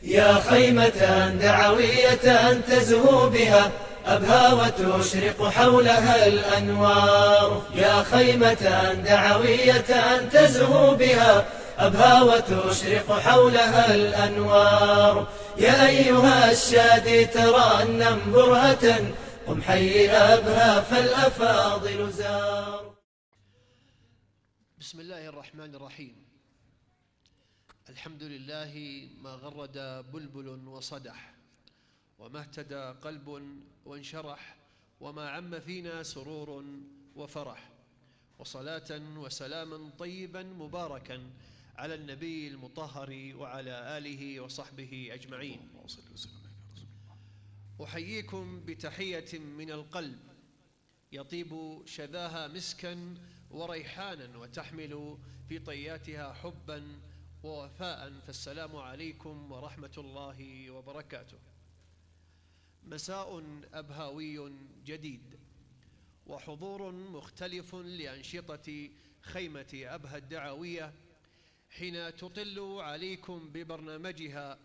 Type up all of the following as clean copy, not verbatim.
يا خيمة دعوية تزهو بها أبهى وتشرق حولها الأنوار. يا خيمة دعوية تزهو بها أبهى وتشرق حولها الأنوار. يا أيها الشادي ترنم برهة قم حي أبهى فالأفاضل زار. بسم الله الرحمن الرحيم. الحمد لله ما غرد بلبل وصدح، وما اهتدى قلب وانشرح، وما عم فينا سرور وفرح، وصلاة وسلاما طيبا مباركا على النبي المطهر وعلى آله وصحبه أجمعين. أحييكم بتحية من القلب يطيب شذاها مسكا وريحانا، وتحمل في طياتها حبا ووفاء، فالسلام عليكم ورحمة الله وبركاته. مساء أبهاوي جديد، وحضور مختلف لأنشطة خيمة أبهى الدعوية حين تطل عليكم ببرنامجها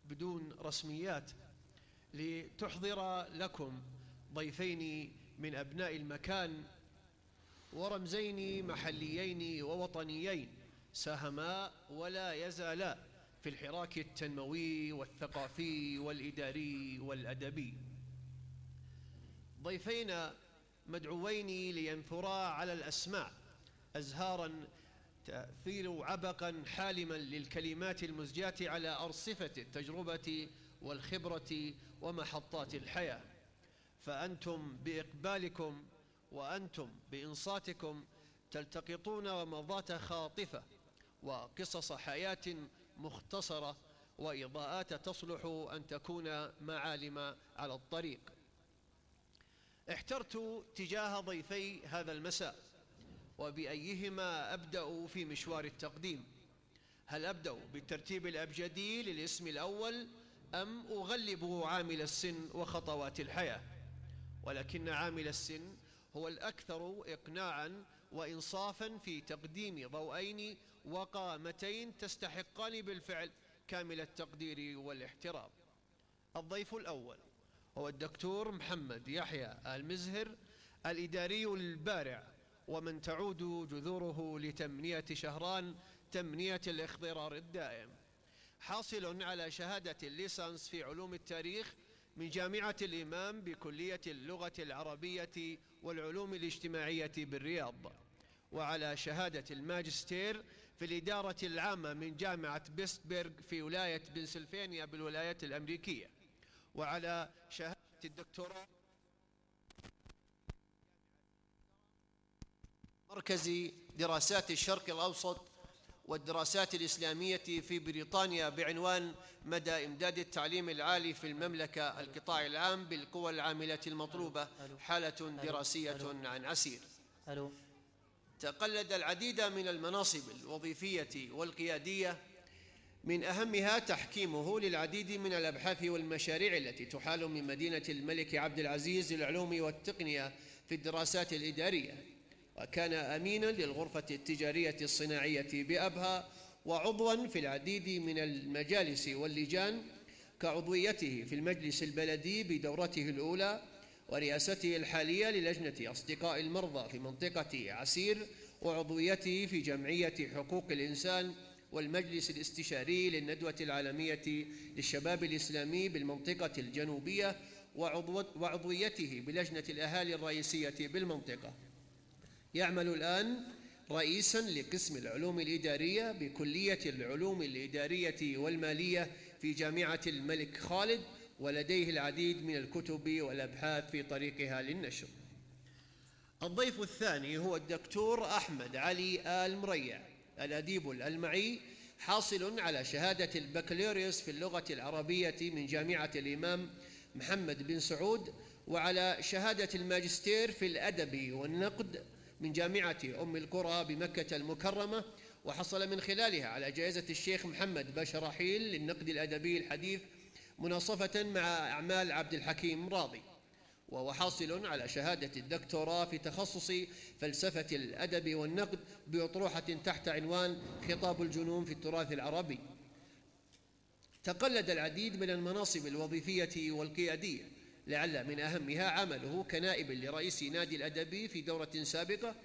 بدون رسميات، لتحضر لكم ضيفين من أبناء المكان ورمزين محليين ووطنيين ساهما ولا يزالا في الحراك التنموي والثقافي والإداري والأدبي. ضيفين مدعوين لينثرا على الأسماع أزهارا تأثير عبقا حالما للكلمات المزجاة على أرصفة التجربة والخبرة ومحطات الحياة. فأنتم بإقبالكم وأنتم بإنصاتكم تلتقطون ومضات خاطفة وقصص حياة مختصرة وإضاءات تصلح أن تكون معالم على الطريق. احترت تجاه ضيفي هذا المساء وبأيهما أبدأ في مشوار التقديم. هل أبدأ بالترتيب الأبجدي للاسم الأول أم أغلب عامل السن وخطوات الحياة؟ ولكن عامل السن هو الأكثر إقناعا وإنصافا في تقديم ضوئين وقامتين تستحقان بالفعل كامل التقدير والاحترام. الضيف الأول هو الدكتور محمد يحيى المزهر، الإداري البارع، ومن تعود جذوره لتمنية شهران تمنية الاخضرار الدائم، حاصل على شهادة الليسانس في علوم التاريخ من جامعة الإمام بكلية اللغة العربية والعلوم الاجتماعية بالرياض، وعلى شهادة الماجستير في الإدارة العامة من جامعة بيتسبرغ في ولاية بنسلفانيا بالولايات الأمريكية، وعلى شهادة الدكتوراه مركز دراسات الشرق الأوسط والدراسات الإسلامية في بريطانيا بعنوان مدى إمداد التعليم العالي في المملكة القطاع العام بالقوى العاملة المطلوبة، حالة دراسية عن عسير. تقلد العديد من المناصب الوظيفية والقيادية، من أهمها تحكيمه للعديد من الأبحاث والمشاريع التي تحال من مدينة الملك عبد العزيز للعلوم والتقنية في الدراسات الإدارية، وكان أميناً للغرفة التجارية الصناعية بأبها، وعضواً في العديد من المجالس واللجان كعضويته في المجلس البلدي بدورته الأولى، ورئاسته الحالية للجنة أصدقاء المرضى في منطقة عسير، وعضويته في جمعية حقوق الإنسان والمجلس الاستشاري للندوة العالمية للشباب الإسلامي بالمنطقة الجنوبية، وعضويته بلجنة الأهالي الرئيسية بالمنطقة. يعمل الآن رئيساً لقسم العلوم الإدارية بكلية العلوم الإدارية والمالية في جامعة الملك خالد، ولديه العديد من الكتب والأبحاث في طريقها للنشر. الضيف الثاني هو الدكتور أحمد علي آل مريع، الأديب الألمعي، حاصل على شهادة البكالوريوس في اللغة العربية من جامعة الإمام محمد بن سعود، وعلى شهادة الماجستير في الأدب والنقد من جامعة أم القرى بمكة المكرمة، وحصل من خلالها على جائزة الشيخ محمد باشا رحيل للنقد الأدبي الحديث مناصفة مع أعمال عبد الحكيم راضي، وهو حاصل على شهادة الدكتوراه في تخصص فلسفة الأدب والنقد بأطروحة تحت عنوان خطاب الجنون في التراث العربي. تقلد العديد من المناصب الوظيفية والقيادية، لعل من أهمها عمله كنائب لرئيس نادي الأدبي في دورة سابقة،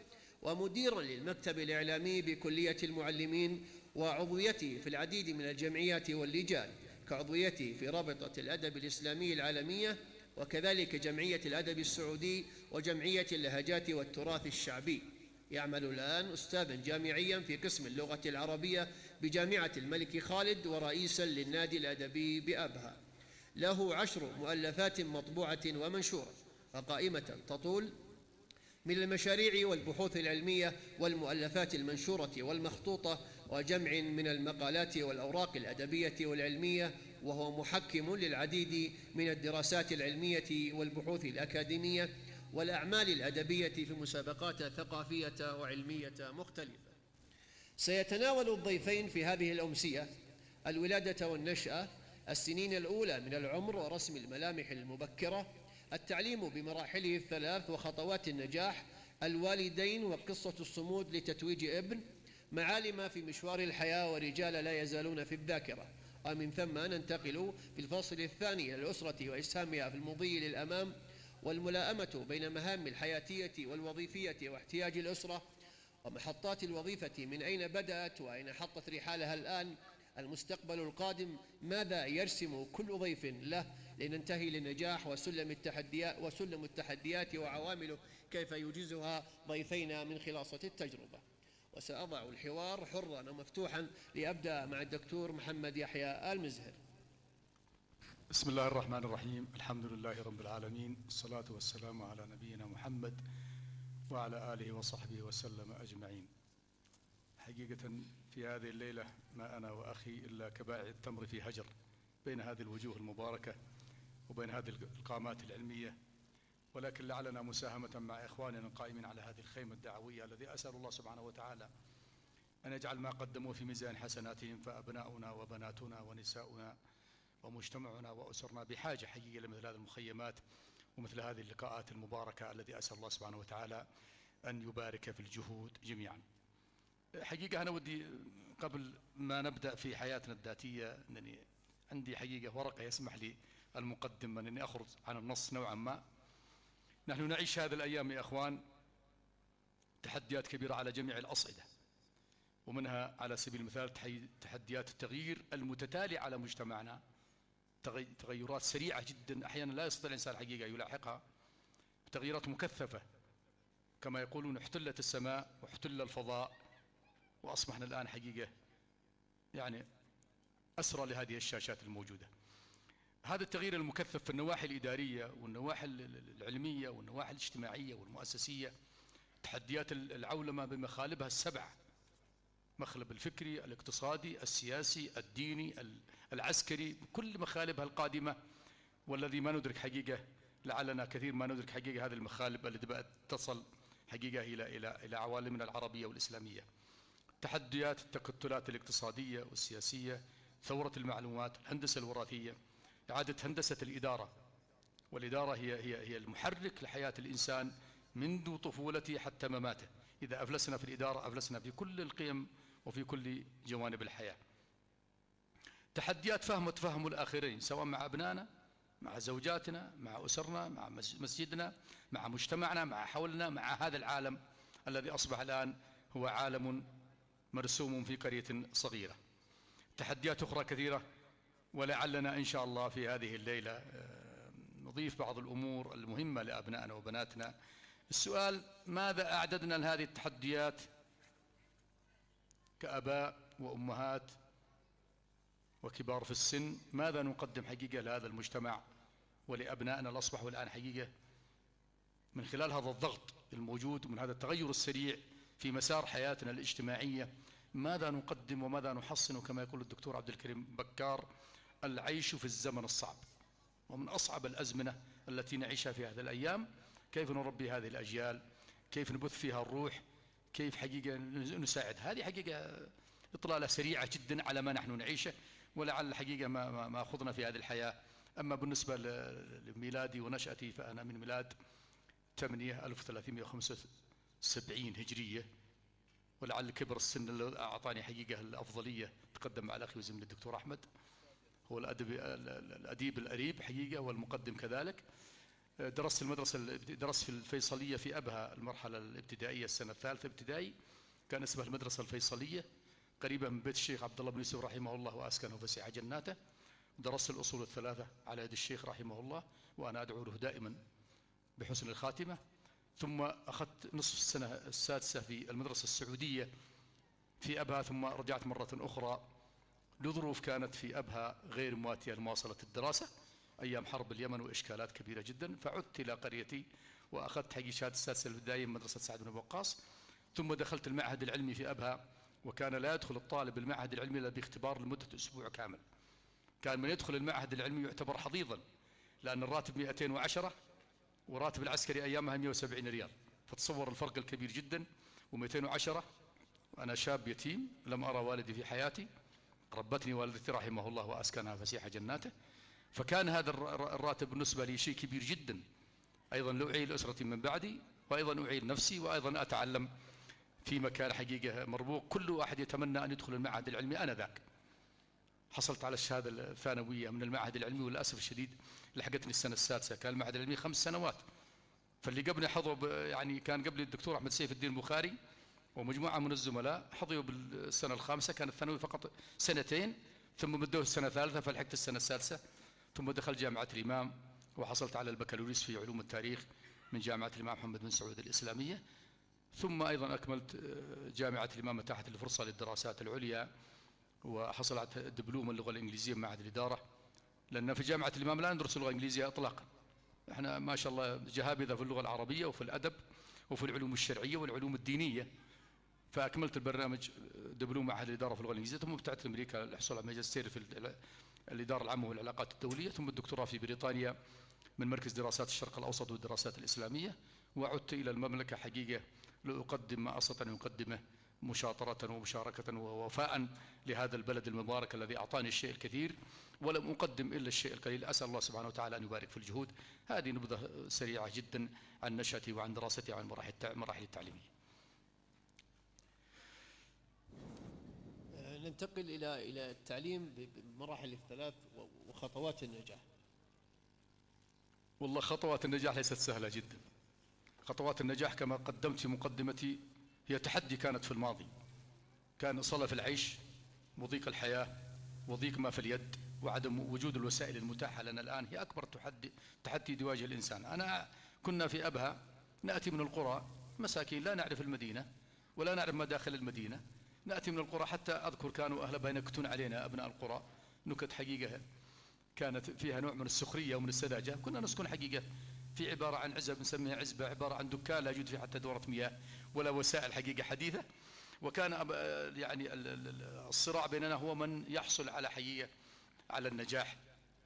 ومديرا للمكتب الإعلامي بكلية المعلمين، وعضويته في العديد من الجمعيات واللجان، كعضويته في رابطة الأدب الإسلامي العالمية، وكذلك جمعية الأدب السعودي وجمعية اللهجات والتراث الشعبي. يعمل الآن أستاذا جامعيا في قسم اللغة العربية بجامعة الملك خالد، ورئيسا للنادي الأدبي بأبها. له 10 مؤلفات مطبوعة ومنشورة، وقائمة تطول من المشاريع والبحوث العلمية والمؤلفات المنشورة والمخطوطة، وجمع من المقالات والأوراق الأدبية والعلمية، وهو محكم للعديد من الدراسات العلمية والبحوث الأكاديمية والأعمال الأدبية في مسابقات ثقافية وعلمية مختلفة. سيتناول الضيفين في هذه الأمسية الولادة والنشأة، السنين الأولى من العمر ورسم الملامح المبكرة، التعليم بمراحله الثلاث وخطوات النجاح، الوالدين وقصة الصمود لتتويج ابن، معالم في مشوار الحياة ورجال لا يزالون في الذاكرة. ومن ثم ننتقل في الفصل الثاني إلى الأسرة وإسهامها في المضي للأمام، والملائمة بين المهام الحياتية والوظيفية واحتياج الأسرة، ومحطات الوظيفة من أين بدأت وأين حطت رحالها الآن، المستقبل القادم ماذا يرسم كل ضيف له لننتهي للنجاح، وسلم التحديات وعوامله كيف يجيزها ضيفينا من خلاصة التجربة. وسأضع الحوار حرا ومفتوحا لأبدأ مع الدكتور محمد يحيى المزهر. بسم الله الرحمن الرحيم، الحمد لله رب العالمين، الصلاة والسلام على نبينا محمد وعلى آله وصحبه وسلم أجمعين. حقيقة في هذه الليلة ما أنا وأخي إلا كبائع التمر في هجر بين هذه الوجوه المباركة وبين هذه القامات العلمية، ولكن لعلنا مساهمة مع إخواننا القائمين على هذه الخيمة الدعوية، الذي أسأل الله سبحانه وتعالى أن يجعل ما قدموا في ميزان حسناتهم، فأبناؤنا وبناتنا ونساؤنا ومجتمعنا وأسرنا بحاجة حقيقة لمثل هذه المخيمات ومثل هذه اللقاءات المباركة، الذي أسأل الله سبحانه وتعالى أن يبارك في الجهود جميعا. حقيقة أنا ودي قبل ما نبدأ في حياتنا الذاتية أنني عندي حقيقة ورقة يسمح لي المقدم أنني أخرج عن النص نوعا ما. نحن نعيش هذه الأيام يا أخوان تحديات كبيرة على جميع الأصعدة، ومنها على سبيل المثال تحديات التغيير المتتالي على مجتمعنا، تغيرات سريعة جدا أحيانا لا يستطيع الإنسان حقيقة يلاحقها، تغييرات مكثفة كما يقولون احتلت السماء واحتل الفضاء، وأصبحنا الآن حقيقة يعني أسرى لهذه الشاشات الموجودة. هذا التغيير المكثف في النواحي الإدارية والنواحي العلمية والنواحي الاجتماعية والمؤسسية، تحديات العولمة بمخالبها السبع، مخلب الفكري، الاقتصادي، السياسي، الديني، العسكري، بكل مخالبها القادمة، والذي ما ندرك حقيقة، لعلنا كثير ما ندرك حقيقة هذه المخالب التي بقت تصل حقيقة إلى عوالمنا العربية والإسلامية. تحديات التكتلات الاقتصادية والسياسية، ثورة المعلومات، الهندسة الوراثية، إعادة هندسة الإدارة، والإدارة هي المحرك لحياة الإنسان منذ طفولته حتى مماته. إذا أفلسنا في الإدارة أفلسنا في كل القيم وفي كل جوانب الحياة. تحديات فهم وتفهم الآخرين، سواء مع أبنائنا، مع زوجاتنا، مع أسرنا، مع مسجدنا، مع مجتمعنا، مع حولنا، مع هذا العالم الذي أصبح الآن هو عالم مرسوم في قرية صغيرة. تحديات أخرى كثيرة، ولعلنا إن شاء الله في هذه الليلة نضيف بعض الأمور المهمة لأبنائنا وبناتنا. السؤال: ماذا أعددنا لهذه التحديات كأباء وأمهات وكبار في السن؟ ماذا نقدم حقيقة لهذا المجتمع ولأبنائنا اللي أصبحوا الآن حقيقة من خلال هذا الضغط الموجود ومن هذا التغير السريع في مسار حياتنا الاجتماعية؟ ماذا نقدم وماذا نحصن؟ كما يقول الدكتور عبد الكريم بكار: العيش في الزمن الصعب، ومن أصعب الأزمنة التي نعيشها في هذه الأيام كيف نربي هذه الأجيال، كيف نبث فيها الروح، كيف حقيقة نساعد. هذه حقيقة إطلالة سريعة جدا على ما نحن نعيشه، ولعل الحقيقة ما أخذنا في هذه الحياة. أما بالنسبة لميلادي ونشأتي فأنا من ميلاد 1375 هجرية، ولعل كبر السن اللي أعطاني حقيقة الأفضلية تقدم مع الأخي وزميلي الدكتور أحمد هو الأديب الأريب حقيقة والمقدم كذلك. درست درست في الفيصلية في أبها المرحلة الابتدائية، السنة الثالثة ابتدائي، كان اسمها المدرسة الفيصلية، قريبة من بيت الشيخ عبد الله بن يوسف رحمه الله وأسكنه فسيح جناته. درست الأصول الثلاثة على يد الشيخ رحمه الله، وأنا أدعو له دائما بحسن الخاتمة. ثم أخذت نصف السنة السادسة في المدرسة السعودية في أبها، ثم رجعت مرة أخرى لظروف كانت في أبها غير مواتية لمواصلة الدراسة أيام حرب اليمن وإشكالات كبيرة جدا، فعدت إلى قريتي وأخذت حقي شهادة السادسة الابتدائية من مدرسة سعد بن وقاص. ثم دخلت المعهد العلمي في أبها، وكان لا يدخل الطالب المعهد العلمي إلا باختبار لمدة أسبوع كامل. كان من يدخل المعهد العلمي يعتبر حظيظا، لأن الراتب 210 وراتب العسكري أيامها 170 ريال، فتصور الفرق الكبير جدا. و210 وأنا شاب يتيم لم أرى والدي في حياتي، ربتني والدتي رحمه الله وأسكنها فسيح جناته، فكان هذا الراتب بالنسبة لي شيء كبير جدا. أيضا لأعيل أسرتي من بعدي، وأيضا أعيل نفسي، وأيضا أتعلم في مكان حقيقة مربوق. كل واحد يتمنى أن يدخل المعهد العلمي. أنا ذاك حصلت على الشهادة الثانوية من المعهد العلمي، وللأسف الشديد لحقتني السنة السادسة. كان المعهد العلمي 5 سنوات، فاللي قبلي حظوا يعني كان قبلي الدكتور أحمد سيف الدين البخاري ومجموعة من الزملاء حظوا بالسنة الخامسة، كانت الثانوي فقط 2 ثم مدوه السنة الثالثة، فلحقت السنة السادسة. ثم دخلت جامعة الإمام وحصلت على البكالوريوس في علوم التاريخ من جامعة الإمام محمد بن سعود الإسلامية. ثم أيضا أكملت جامعة الإمام تحت الفرصة للدراسات العليا، وحصل على دبلوم اللغة الإنجليزية من معهد الإدارة، لأن في جامعة الإمام لا ندرس اللغة الإنجليزية إطلاقا. احنا ما شاء الله جهابذة في اللغة العربية وفي الأدب وفي العلوم الشرعية والعلوم الدينية. فأكملت البرنامج دبلوم معهد الإدارة في اللغة الإنجليزية، ثم ابتعثت لأمريكا للحصول على ماجستير في الإدارة العامة والعلاقات الدولية، ثم الدكتوراه في بريطانيا من مركز دراسات الشرق الأوسط والدراسات الإسلامية. وعدت إلى المملكة حقيقة لأقدم ما أستطيع أن أقدمه مشاطرة ومشاركة ووفاء لهذا البلد المبارك الذي أعطاني الشيء الكثير ولم أقدم إلا الشيء القليل. أسأل الله سبحانه وتعالى أن يبارك في الجهود. هذه نبذة سريعة جدا عن نشأتي وعن دراستي وعن مراحل التعليمية. ننتقل إلى التعليم بمراحل الثلاث وخطوات النجاح. والله خطوات النجاح ليست سهلة جدا. خطوات النجاح كما قدمت في مقدمتي هي تحدي كانت في الماضي، كان صلف العيش وضيق الحياة وضيق ما في اليد وعدم وجود الوسائل المتاحة لنا الآن هي أكبر تحدي يواجه الإنسان. كنا في أبها نأتي من القرى مساكين، لا نعرف المدينة ولا نعرف ما داخل المدينة، نأتي من القرى. حتى أذكر كانوا أهل أبها ينكتون علينا أبناء القرى نكت حقيقة كانت فيها نوع من السخرية ومن السذاجة. كنا نسكن حقيقة في عبارة عن عزبة بنسميها عزبة، عبارة عن دكان لا يوجد فيه حتى دورة مياه ولا وسائل حقيقة حديثة. وكان يعني الصراع بيننا هو من يحصل على حقيقة على النجاح،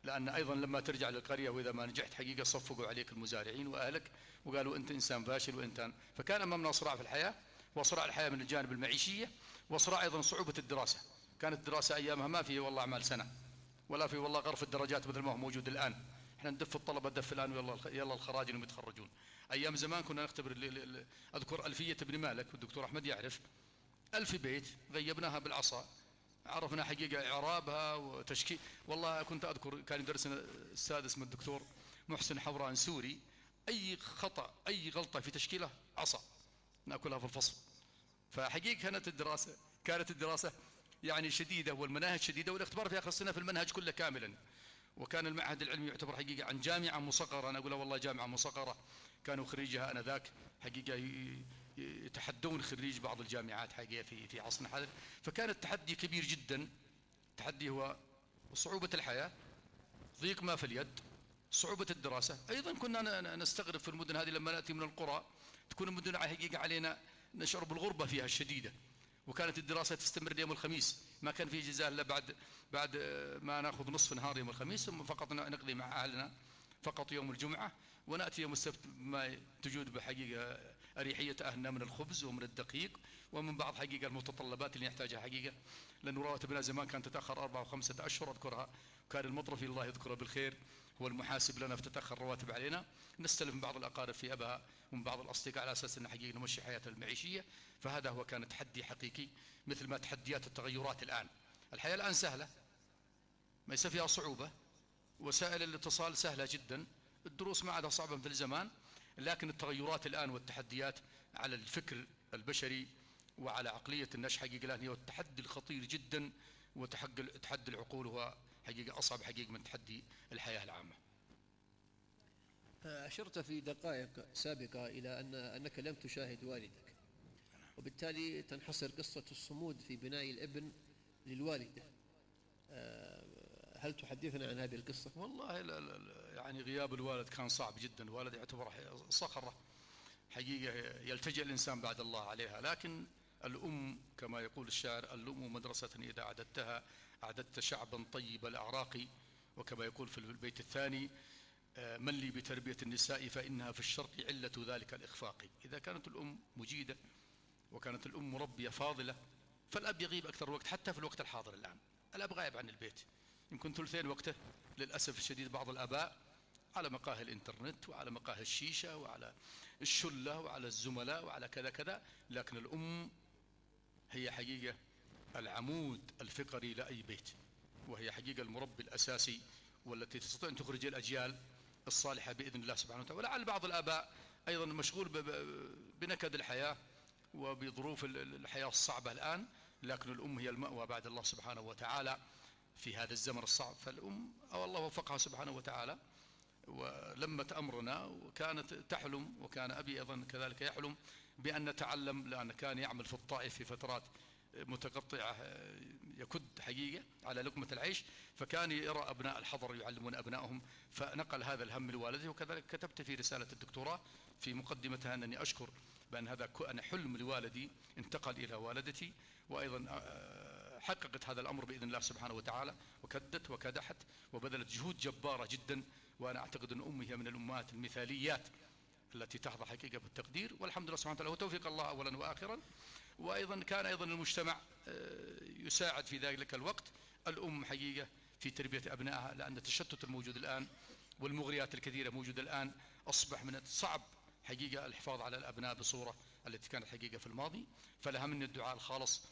لأن أيضا لما ترجع للقرية وإذا ما نجحت حقيقة صفقوا عليك المزارعين وأهلك وقالوا أنت إنسان فاشل وأنت. فكان أمامنا صراع في الحياة، وصراع الحياة من الجانب المعيشية، وصراع أيضا صعوبة الدراسة. كانت الدراسة أيامها ما في والله أعمال سنة ولا في والله غرف الدرجات مثل ما هو موجود الآن. احنا ندف الطلبة دف الآن يلا الخراج انهم يتخرجون. أيام زمان كنا نختبر أذكر ألفية ابن مالك والدكتور أحمد يعرف 1000 بيت غيبناها بالعصا، عرفنا حقيقة إعرابها وتشكيل. والله كنت أذكر كان يدرسنا السادس من الدكتور محسن حوران سوري، أي خطأ أي غلطة في تشكيله عصا نأكلها في الفصل. فحقيقة كانت الدراسة يعني شديدة والمناهج شديدة والاختبار في آخر السنة في المنهج كله كاملا. وكان المعهد العلمي يعتبر حقيقة عن جامعة مصغرة، أنا أقول والله جامعة مصغرة، كانوا خريجها أنذاك حقيقة يتحدون خريج بعض الجامعات حقيقة في عصرنا هذا. فكان التحدي كبير جدا. التحدي هو صعوبة الحياة، ضيق ما في اليد، صعوبة الدراسة. أيضا كنا نستغرب في المدن هذه لما نأتي من القرى تكون المدن حقيقة علينا نشعر بالغربة فيها الشديدة. وكانت الدراسة تستمر يوم الخميس، ما كان في جزاء إلا بعد ما نأخذ نصف نهار يوم الخميس، ثم فقط نقضي مع أهلنا فقط يوم الجمعة، ونأتي يوم السبت ما تجود بحقيقة أريحية أهلنا من الخبز ومن الدقيق ومن بعض حقيقة المتطلبات اللي نحتاجها حقيقة، لأن رواتبنا زمان كانت تتأخر 4 و5 أشهر أذكرها. كان المطرفي الله يذكره بالخير هو المحاسب لنا فتتأخر رواتب علينا، نستلف من بعض الأقارب في أبها ومن بعض الأصدقاء على أساس أن حقيقة نمشي حياتنا المعيشية. فهذا هو كان تحدي حقيقي، مثل ما تحديات التغيرات الآن. الحياة الآن سهلة، ما يصير فيها صعوبة، وسائل الاتصال سهلة جدا، الدروس ما عادها صعبة مثل زمان، لكن التغيرات الآن والتحديات على الفكر البشري وعلى عقلية النشء حقيقة الآن هي التحدي الخطير جدا، وتحدي العقول هو حقيقة أصعب حقيقة من تحدي الحياة العامة. أشرت في دقائق سابقة إلى أنك لم تشاهد والدك، وبالتالي تنحصر قصة الصمود في بناء الابن للوالدة. هل تحدثنا عن هذه القصة؟ والله يعني غياب الوالد كان صعب جدا. الوالد يعتبر صخرة حقيقة يلتجئ الإنسان بعد الله عليها، لكن الأم كما يقول الشاعر: الأم مدرسة إذا أعددتها أعددت شعبا طيب الأعراق، وكما يقول في البيت الثاني: من لي بتربية النساء فإنها في الشرق علة ذلك الإخفاق. إذا كانت الأم مجيدة وكانت الأم مربية فاضلة، فالأب يغيب أكثر وقت. حتى في الوقت الحاضر الآن الأب غائب عن البيت، يمكن ثلثين وقته للأسف الشديد. بعض الآباء على مقاهي الإنترنت وعلى مقاهي الشيشة وعلى الشلة وعلى الزملاء وعلى كذا كذا، لكن الأم هي حقيقة العمود الفقري لأي بيت، وهي حقيقة المربي الأساسي والتي تستطيع أن تخرج الأجيال الصالحة بإذن الله سبحانه وتعالى. ولعل بعض الآباء أيضا مشغول بنكد الحياة وبظروف الحياة الصعبة الآن، لكن الأم هي المأوى بعد الله سبحانه وتعالى في هذا الزمن الصعب. فالأم الله وفقها سبحانه وتعالى ولمت أمرنا، وكانت تحلم، وكان أبي أيضا كذلك يحلم بأن نتعلم، لأن كان يعمل في الطائف في فترات متقطعة يكد حقيقة على لقمة العيش، فكان يرى أبناء الحضر يعلمون أبنائهم، فنقل هذا الهم لوالده. وكذلك كتبت في رسالة الدكتوراه في مقدمتها أنني أشكر بأن هذا أنا حلم لوالدي انتقل إلى والدتي، وأيضا حققت هذا الأمر بإذن الله سبحانه وتعالى، وكدت وكدحت وبذلت جهود جبارة جدا. وأنا أعتقد أن أمي هي من الأمهات المثاليات التي تحظى حقيقة بالتقدير، والحمد لله سبحانه وتعالى، وتوفيق الله أولا وآخرا. وأيضا كان أيضا المجتمع يساعد في ذلك الوقت الأم حقيقة في تربية أبنائها، لأن التشتت الموجود الآن والمغريات الكثيرة موجودة الآن أصبح من الصعب حقيقة الحفاظ على الأبناء بصورة التي كانت حقيقة في الماضي. فلها مني الدعاء الخالص،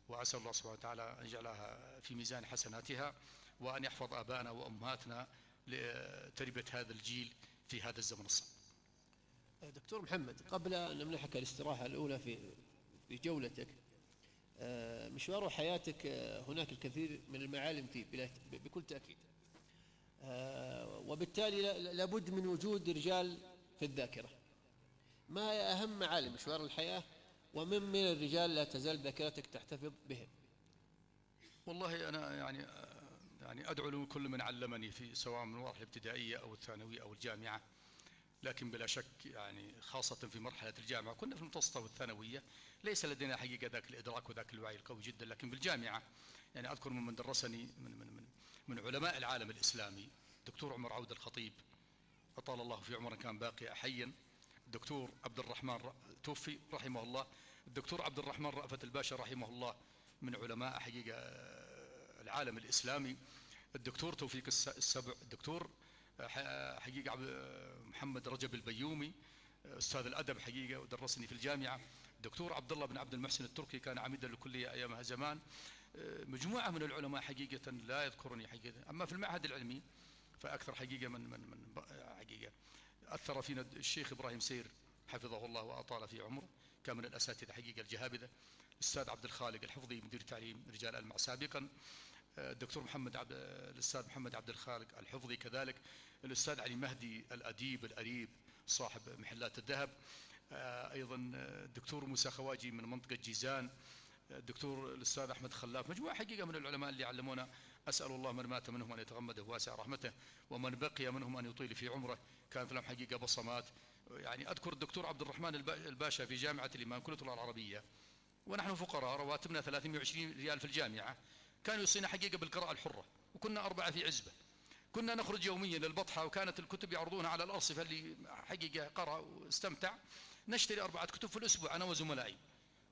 وأسأل الله سبحانه وتعالى أن يجعلها في ميزان حسناتها، وأن يحفظ آبائنا وأمهاتنا لتربية هذا الجيل في هذا الزمن الصعب. دكتور محمد، قبل أن نمنحك الاستراحة الأولى في جولتك، مشوار حياتك هناك الكثير من المعالم فيه بكل تأكيد، وبالتالي لابد من وجود رجال في الذاكرة. ما هي أهم معالم مشوار الحياة، ومن الرجال لا تزال ذاكرتك تحتفظ بهم؟ والله أنا يعني أدعو لكل من علمني في سواء من المراحل الابتدائية أو الثانوية أو الجامعة، لكن بلا شك يعني خاصة في مرحلة الجامعة، كنا في المتوسطة والثانوية ليس لدينا حقيقة ذاك الإدراك وذاك الوعي القوي جدا، لكن في الجامعة يعني أذكر من درسني من علماء العالم الإسلامي الدكتور عمر عود الخطيب أطال الله في عمره كان باقي حيا، الدكتور عبد الرحمن توفي رحمه الله، الدكتور عبد الرحمن رأفت الباشا رحمه الله من علماء حقيقة العالم الإسلامي، الدكتور توفيق السبع، الدكتور حقيقة محمد رجب البيومي أستاذ الأدب حقيقة ودرسني في الجامعة، الدكتور عبد الله بن عبد المحسن التركي كان عميدا للكلية أيامها زمان، مجموعة من العلماء حقيقة لا يذكرني حقيقة. أما في المعهد العلمي فأكثر حقيقة من حقيقة أثر فينا الشيخ إبراهيم سير حفظه الله وأطال في عمره، كان من الأساتذة حقيقة الجهابذة، الأستاذ عبد الخالق الحفظي مدير تعليم رجال المع سابقا، الدكتور الأستاذ محمد عبد الخالق الحفظي كذلك، الأستاذ علي مهدي الأديب الأريب صاحب محلات الذهب، أيضا الدكتور موسى خواجي من منطقة جيزان، الدكتور الأستاذ أحمد خلاف، مجموعة حقيقة من العلماء اللي علمونا. أسأل الله من مات منهم أن يتغمده واسع رحمته، ومن بقي منهم أن يطيل في عمره، كانت لهم حقيقة بصمات. يعني أذكر الدكتور عبد الرحمن الباشا في جامعة الإمام كلية اللغة العربية، ونحن فقراء رواتبنا 320 ريال في الجامعة، كانوا يوصينا حقيقة بالقراءة الحرة، وكنا 4 في عزبة، كنا نخرج يوميا للبطحة، وكانت الكتب يعرضونها على الأرصفة، اللي حقيقة قرأ واستمتع نشتري 4 كتب في الأسبوع أنا وزملائي،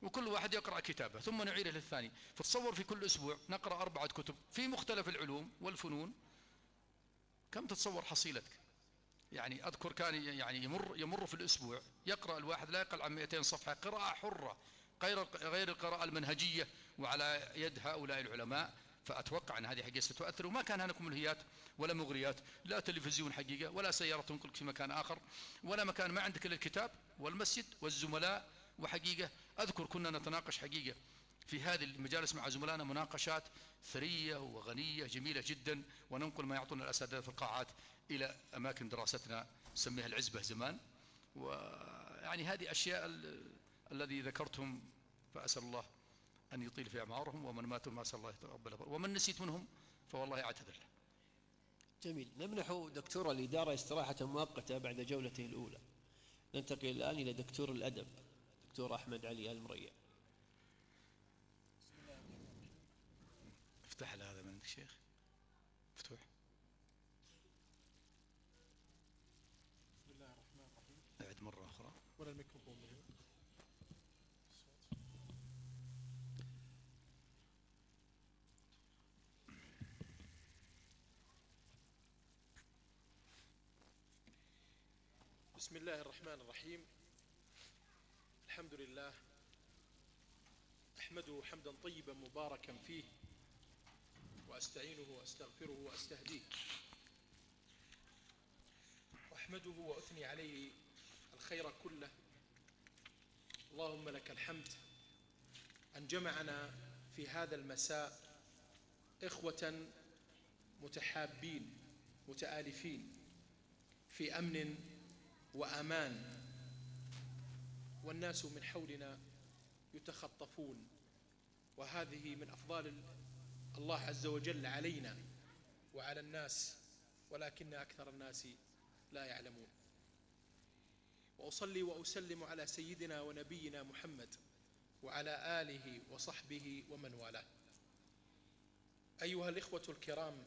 وكل واحد يقرأ كتابه ثم نعيره للثاني، فتصور في كل أسبوع نقرأ 4 كتب في مختلف العلوم والفنون، كم تتصور حصيلتك؟ يعني أذكر كان يعني يمر في الأسبوع يقرأ الواحد لا يقل عن 200 صفحة قراءة حرة غير القراءة المنهجية، وعلى يد هؤلاء العلماء فأتوقع أن هذه حقيقة ستؤثر، وما كان هناك ملهيات ولا مغريات، لا تلفزيون حقيقة ولا سيارة تنقلك في مكان آخر ولا مكان، ما عندك إلا الكتاب والمسجد والزملاء. وحقيقة أذكر كنا نتناقش حقيقة في هذه المجالس مع زملائنا مناقشات ثرية وغنية جميلة جدا، وننقل ما يعطونا الأساتذة في القاعات إلى أماكن دراستنا نسميها العزبة زمان. ويعني هذه أشياء الذي ذكرتهم، فأسأل الله أن يطيل في أعمارهم، ومن ماتوا ما أسأل الله يتقبل، ومن نسيت منهم فوالله أعتذر له. جميل. نمنح دكتور الإدارة استراحة مؤقتة بعد جولته الأولى. ننتقل الآن إلى دكتور الأدب دكتور أحمد علي المريع. افتح هذا من الشيخ مفتوح. بسم الله الرحمن الرحيم. أعد مرة أخرى ولا الميكروفون مهم. بسم الله الرحمن الرحيم. الحمد لله أحمده حمدا طيبا مباركا فيه، وأستعينه وأستغفره وأستهديه، وأحمده وأثني عليه الخير كله. اللهم لك الحمد أن جمعنا في هذا المساء إخوة متحابين متآلفين في أمن وأمان، والناس من حولنا يتخطفون، وهذه من أفضال الله عز وجل علينا وعلى الناس، ولكن أكثر الناس لا يعلمون. وأصلي وأسلم على سيدنا ونبينا محمد وعلى آله وصحبه ومن والاه. أيها الإخوة الكرام،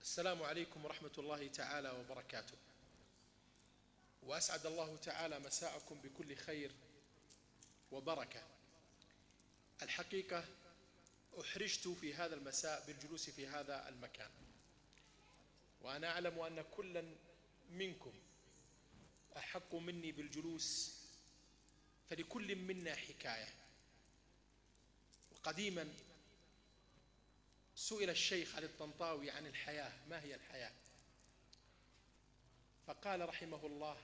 السلام عليكم ورحمة الله تعالى وبركاته، وأسعد الله تعالى مساءكم بكل خير وبركة. الحقيقة أحرجت في هذا المساء بالجلوس في هذا المكان، وأنا أعلم أن كلا منكم أحق مني بالجلوس، فلكل منا حكاية. وقديما سئل الشيخ علي الطنطاوي عن الحياة، ما هي الحياة؟ فقال رحمه الله: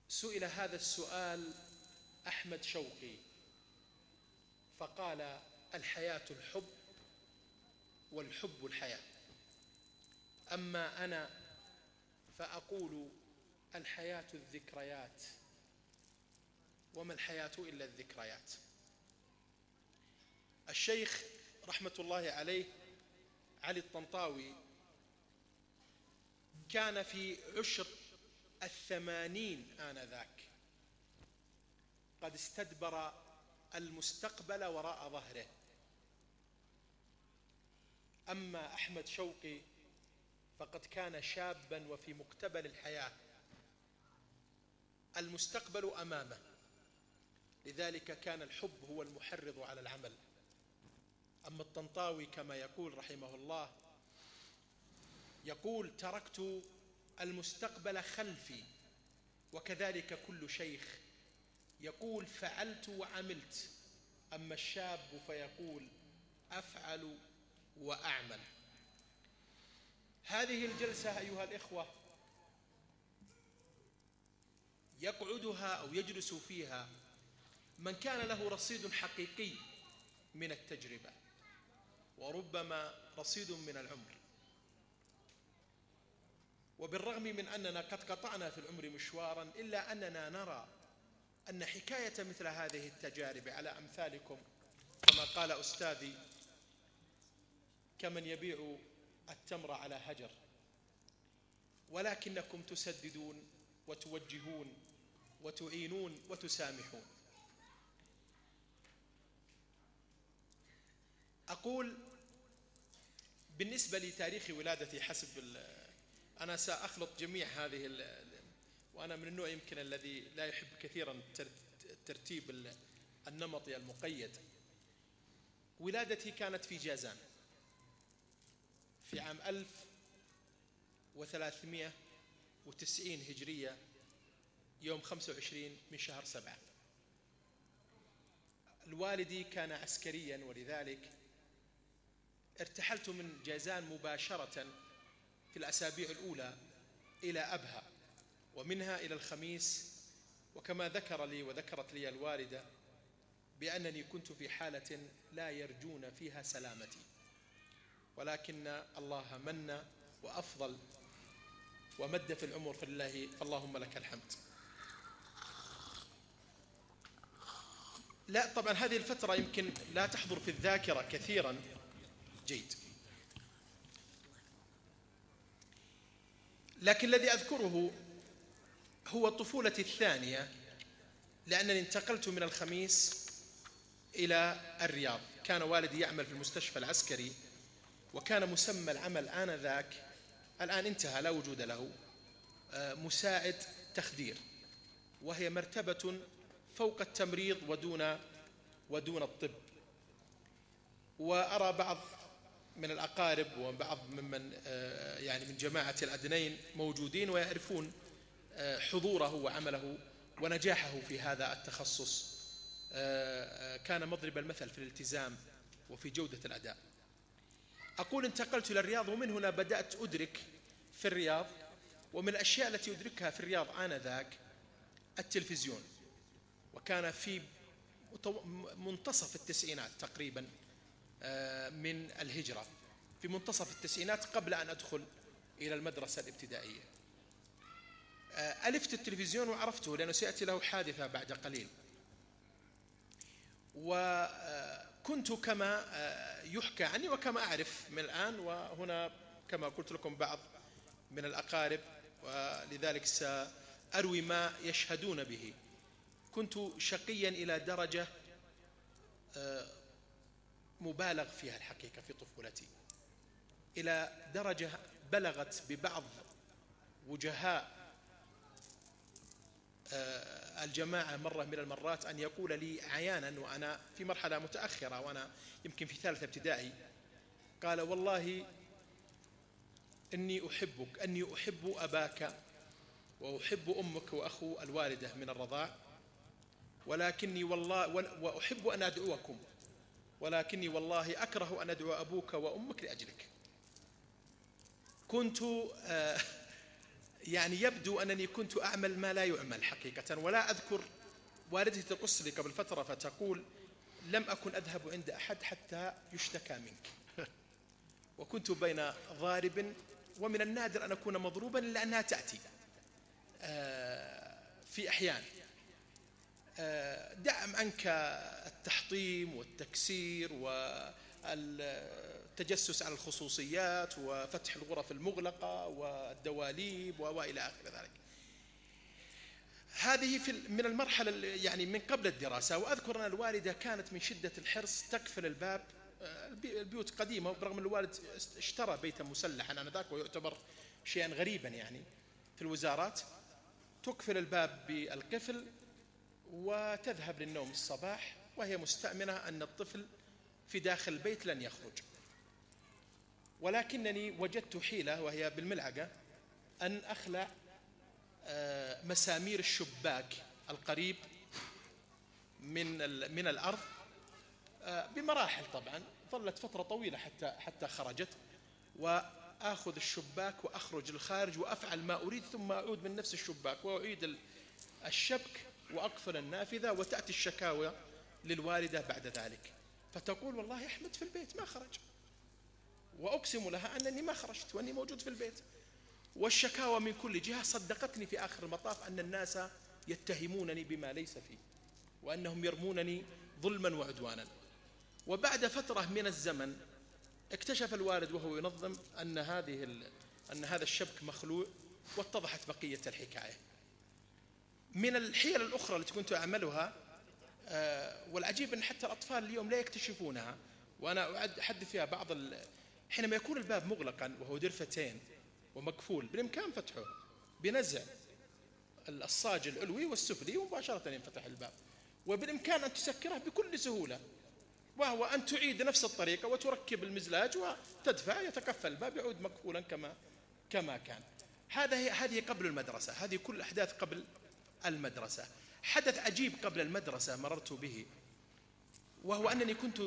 سئل هذا السؤال أحمد شوقي فقال: الحياة الحب، والحب الحياة. أما أنا فأقول: الحياة الذكريات، وما الحياة إلا الذكريات. الشيخ رحمة الله عليه علي الطنطاوي كان في عشر 80 آنذاك، قد استدبر المستقبل وراء ظهره. أما أحمد شوقي فقد كان شابا وفي مقتبل الحياة، المستقبل أمامه، لذلك كان الحب هو المحرض على العمل. أما الطنطاوي كما يقول رحمه الله، يقول: تركت المستقبل خلفي. وكذلك كل شيخ يقول: فعلت وعملت. أما الشاب فيقول: أفعل وأعمل. هذه الجلسة أيها الإخوة يقعدها أو يجلس فيها من كان له رصيد حقيقي من التجربة، وربما رصيد من العمر. وبالرغم من أننا قد قطعنا في العمر مشوارا، إلا أننا نرى أن حكاية مثل هذه التجارب على أمثالكم، كما قال أستاذي: كمن يبيع التمر على هجر، ولكنكم تسددون وتوجهون وتعينون وتسامحون. أقول بالنسبة لتاريخ ولادتي حسب أنا سأخلط جميع هذه وأنا من النوع يمكن الذي لا يحب كثيرا الترتيب النمطي المقيد. ولادتي كانت في جازان في عام 1390 هجرية، يوم 25 من شهر 7. والدي كان عسكريا، ولذلك ارتحلت من جازان مباشرة في الأسابيع الأولى إلى أبها، ومنها إلى الخميس. وكما ذكر لي وذكرت لي الوالدة بأنني كنت في حالة لا يرجون فيها سلامتي، ولكن الله من وأفضل ومد في العمر فاللهم لك الحمد. لا طبعا هذه الفترة يمكن لا تحضر في الذاكرة كثيرا. جيد. لكن الذي أذكره هو طفولتي الثانية، لأنني انتقلت من الخميس إلى الرياض. كان والدي يعمل في المستشفى العسكري، وكان مسمى العمل آنذاك، الآن انتهى لا وجود له، مساعد تخدير، وهي مرتبة فوق التمريض ودون الطب. وأرى بعض من الأقارب وبعض ممن يعني من جماعة الأدنين موجودين ويعرفون حضوره وعمله ونجاحه في هذا التخصص. كان مضرب المثل في الالتزام وفي جودة الأداء. أقول انتقلت إلى الرياض، ومن هنا بدأت أدرك في الرياض، ومن الأشياء التي أدركها في الرياض آنذاك التلفزيون. وكان في منتصف التسعينات تقريبا من الهجرة، في منتصف التسعينات قبل أن أدخل إلى المدرسة الابتدائية. ألفت التلفزيون وعرفته لأنه سيأتي له حادثة بعد قليل. وكنت كما يحكى عني وكما أعرف من الآن، وهنا كما قلت لكم بعض من الأقارب، ولذلك سأروي ما يشهدون به. كنت شقيا إلى درجة مبالغ فيها الحقيقة في طفولتي، إلى درجة بلغت ببعض وجهاء الجماعة مرة من المرات أن يقول لي عيانا وأنا في مرحلة متأخرة وأنا يمكن في ثالثة ابتدائي، قال: والله إني أحبك، أني أحب أباك وأحب أمك وأخو الوالدة من الرضاع، ولكني والله وأحب أن أدعوكم، ولكني والله أكره أن أدعو أبوك وأمك لأجلك. كنت يعني يبدو أنني كنت أعمل ما لا يعمل حقيقة. ولا أذكر والدتي تقص لي قبل فترة فتقول: لم أكن أذهب عند أحد حتى يشتكى منك. وكنت بين ضارب، ومن النادر أن أكون مضروبا إلا أنها تأتي في أحيان. دعم عنك التحطيم والتكسير والتجسس على الخصوصيات وفتح الغرف المغلقة والدواليب وإلى آخر ذلك. هذه من المرحلة يعني من قبل الدراسة. وأذكر أن الوالدة كانت من شدة الحرص تقفل الباب. البيوت قديمة، برغم أن الوالد اشترى بيتا مسلحا آنذاك ويعتبر شيئا غريبا يعني في الوزارات. تقفل الباب بالقفل وتذهب للنوم الصباح وهي مستأمنة أن الطفل في داخل البيت لن يخرج. ولكنني وجدت حيلة، وهي بالملعقة، أن أخلع مسامير الشباك القريب من الأرض بمراحل. طبعا ظلت فترة طويلة حتى خرجت، وآخذ الشباك وأخرج الخارج وأفعل ما أريد، ثم أعود من نفس الشباك وأعيد الشبك وأقفل النافذة. وتأتي الشكاوى للوالدة بعد ذلك، فتقول: والله أحمد في البيت ما خرج، وأقسم لها أنني ما خرجت وأني موجود في البيت. والشكاوى من كل جهة صدقتني في آخر المطاف أن الناس يتهمونني بما ليس فيه، وأنهم يرمونني ظلما وعدوانا. وبعد فترة من الزمن اكتشف الوالد وهو ينظم أن هذا الشبك مخلوع، واتضحت بقية الحكاية. من الحيل الأخرى التي كنت أعملها، والعجيب أن حتى الأطفال اليوم لا يكتشفونها، وأنا أحدث فيها حينما يكون الباب مغلقا وهو درفتين ومقفول، بالإمكان فتحه بنزع الصاج العلوي والسفلي ومباشرة ينفتح الباب، وبالإمكان أن تسكره بكل سهولة، وهو أن تعيد نفس الطريقة وتركب المزلاج وتدفع، يتقفل الباب يعود مقفولا كما كان. هذه قبل المدرسة، هذه كل أحداث قبل المدرسة. حدث عجيب قبل المدرسة مررت به، وهو أنني كنت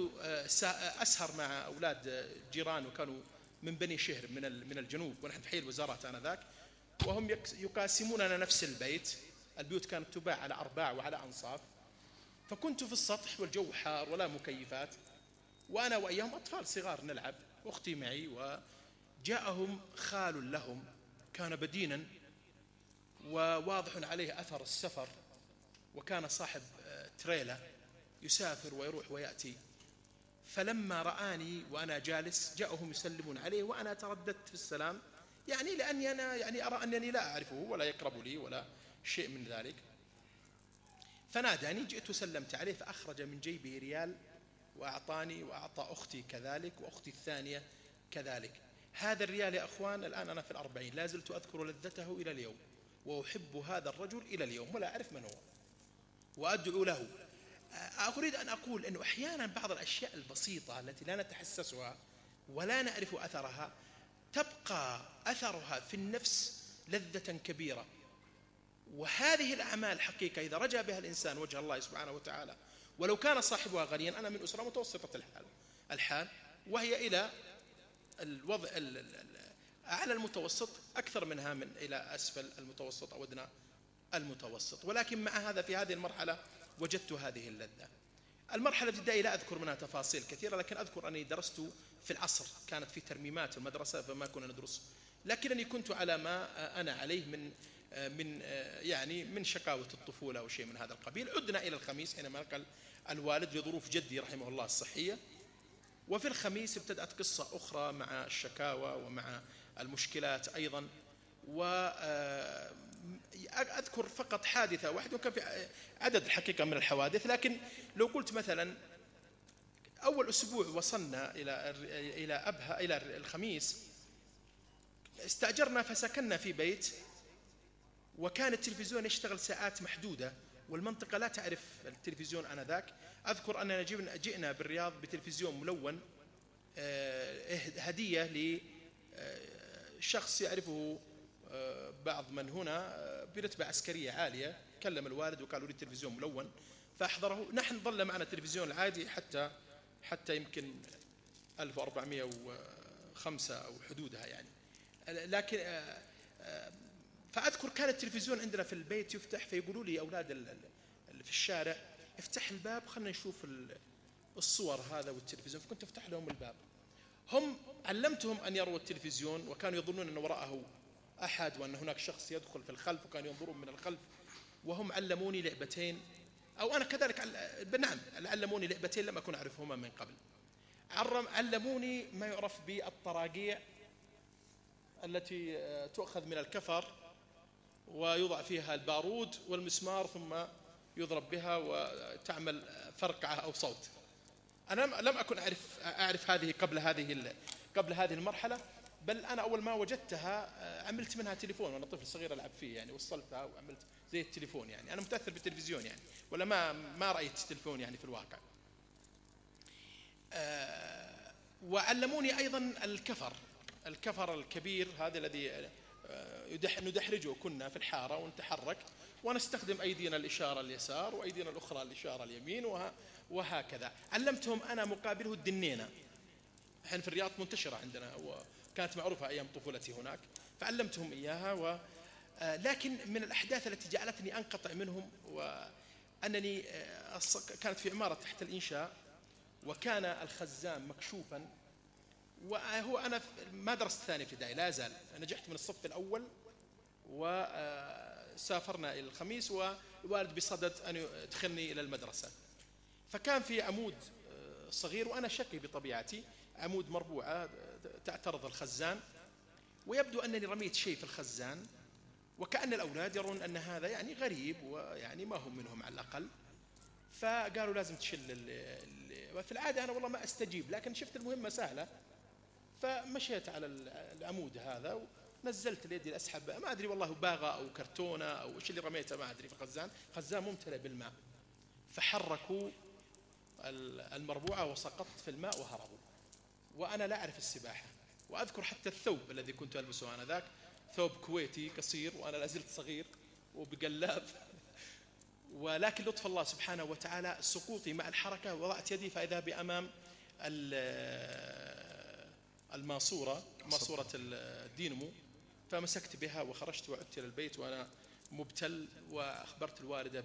أسهر مع أولاد جيران وكانوا من بني شهر من الجنوب، ونحن في حي الوزارات آنذاك، وهم يقاسموننا نفس البيت. البيوت كانت تباع على أرباع وعلى أنصاف، فكنت في السطح والجو حار ولا مكيفات، وأنا وإياهم أطفال صغار نلعب، أختي معي، وجاءهم خال لهم كان بدينا وواضح عليه أثر السفر، وكان صاحب تريلا يسافر ويروح ويأتي. فلما رآني وأنا جالس جاءهم يسلمون عليه، وأنا ترددت في السلام، يعني لأني أنا يعني أرى أنني لا أعرفه ولا يقرب لي ولا شيء من ذلك. فناداني، جئت وسلمت عليه، فأخرج من جيبه ريال وأعطاني، وأعطى أختي كذلك، وأختي الثانية كذلك. هذا الريال يا أخوان الآن أنا في 40 لا زلت أذكر لذته إلى اليوم، وأحب هذا الرجل إلى اليوم ولا أعرف من هو، وأدعو له. أريد أن أقول أنه أحيانا بعض الأشياء البسيطة التي لا نتحسسها ولا نعرف أثرها تبقى أثرها في النفس لذة كبيرة. وهذه الأعمال حقيقة إذا رجا بها الإنسان وجه الله سبحانه وتعالى، ولو كان صاحبها غنيا، أنا من أسرة متوسطة الحال وهي إلى الوضع أعلى المتوسط أكثر منها من إلى أسفل المتوسط أو أدنى المتوسط، ولكن مع هذا في هذه المرحلة وجدت هذه اللذة. المرحلة الابتدائية لا أذكر منها تفاصيل كثيرة، لكن أذكر أني درست في العصر، كانت في ترميمات المدرسة فما كنا ندرس، لكنني كنت على ما أنا عليه من شقاوة الطفولة أو شيء من هذا القبيل. عدنا إلى الخميس حينما نقل الوالد لظروف جدي رحمه الله الصحية، وفي الخميس ابتدأت قصة أخرى مع الشكاوى ومع المشكلات أيضا. وأذكر فقط حادثة واحدة، وكان في عدد الحقيقة من الحوادث، لكن لو قلت مثلا أول أسبوع وصلنا إلى أبها إلى الخميس، استأجرنا فسكننا في بيت، وكان التلفزيون يشتغل ساعات محدودة، والمنطقة لا تعرف التلفزيون آنذاك. أذكر أننا جئنا بالرياض بتلفزيون ملون هدية لشخص يعرفه بعض من هنا برتبة عسكرية عالية، كلم الوالد وقالوا لي التلفزيون ملون فأحضره. نحن ظل معنا التلفزيون العادي حتى يمكن 1405 أو حدودها يعني، لكن فأذكر كان التلفزيون عندنا في البيت يفتح، فيقولوا لي أولاد اللي في الشارع افتح الباب خلنا نشوف الصور هذا والتلفزيون، فكنت افتح لهم الباب. هم علمتهم أن يروا التلفزيون، وكانوا يظنون أن وراءه أحد وأن هناك شخص يدخل في الخلف، وكانوا ينظرون من الخلف. وهم علموني لعبتين، أو أنا كذلك نعم علموني لعبتين لم أكن أعرفهما من قبل. علموني ما يعرف بالطراقيع التي تؤخذ من الكفر ويوضع فيها البارود والمسمار، ثم يضرب بها وتعمل فرقعة أو صوت. أنا لم أكن أعرف هذه قبل هذه المرحلة، بل أنا أول ما وجدتها عملت منها تليفون وأنا طفل صغير ألعب فيه، يعني وصلتها وعملت زي التليفون. يعني أنا متأثر بالتلفزيون يعني، ولا ما رأيت تليفون يعني في الواقع. وعلموني أيضا الكفر الكبير هذا الذي ندحرجه كنا في الحارة ونتحرك ونستخدم أيدينا الإشارة اليسار وأيدينا الأخرى الإشارة اليمين وهكذا. علمتهم أنا مقابله الدنينة، نحن في الرياض منتشرة عندنا وكانت معروفة أيام طفولتي هناك، فعلمتهم إياها. لكن من الأحداث التي جعلتني أنقطع منهم وأنني كانت في عمارة تحت الإنشاء، وكان الخزان مكشوفا، وهو أنا ما درست ثاني ابتدائي لا زال، نجحت من الصف الأول وسافرنا إلى الخميس، والوالد بصدد أن يدخلني إلى المدرسة. فكان في عمود صغير، وأنا شقي بطبيعتي، عمود مربوعة تعترض الخزان، ويبدو أنني رميت شيء في الخزان، وكأن الأولاد يرون أن هذا يعني غريب ويعني ما هم منهم على الأقل، فقالوا لازم تشل وفي العادة أنا والله ما أستجيب، لكن شفت المهمة سهلة فمشيت على العمود هذا ونزلت اليد أسحب، ما أدري والله باغة أو كرتونة أو إيش اللي رميته ما أدري في الخزان، خزان ممتلئ بالماء، فحركوا المربوعة وسقطت في الماء وهربوا، وأنا لا أعرف السباحة. وأذكر حتى الثوب الذي كنت ألبسه آنذاك ثوب كويتي قصير، وأنا لازلت صغير وبقلاب ولكن لطف الله سبحانه وتعالى سقوطي مع الحركة وضعت يدي فإذا بأمام الماسورة، ماسورة الدينمو، فمسكت بها وخرجت وعدت إلى البيت وأنا مبتل، وأخبرت الوالدة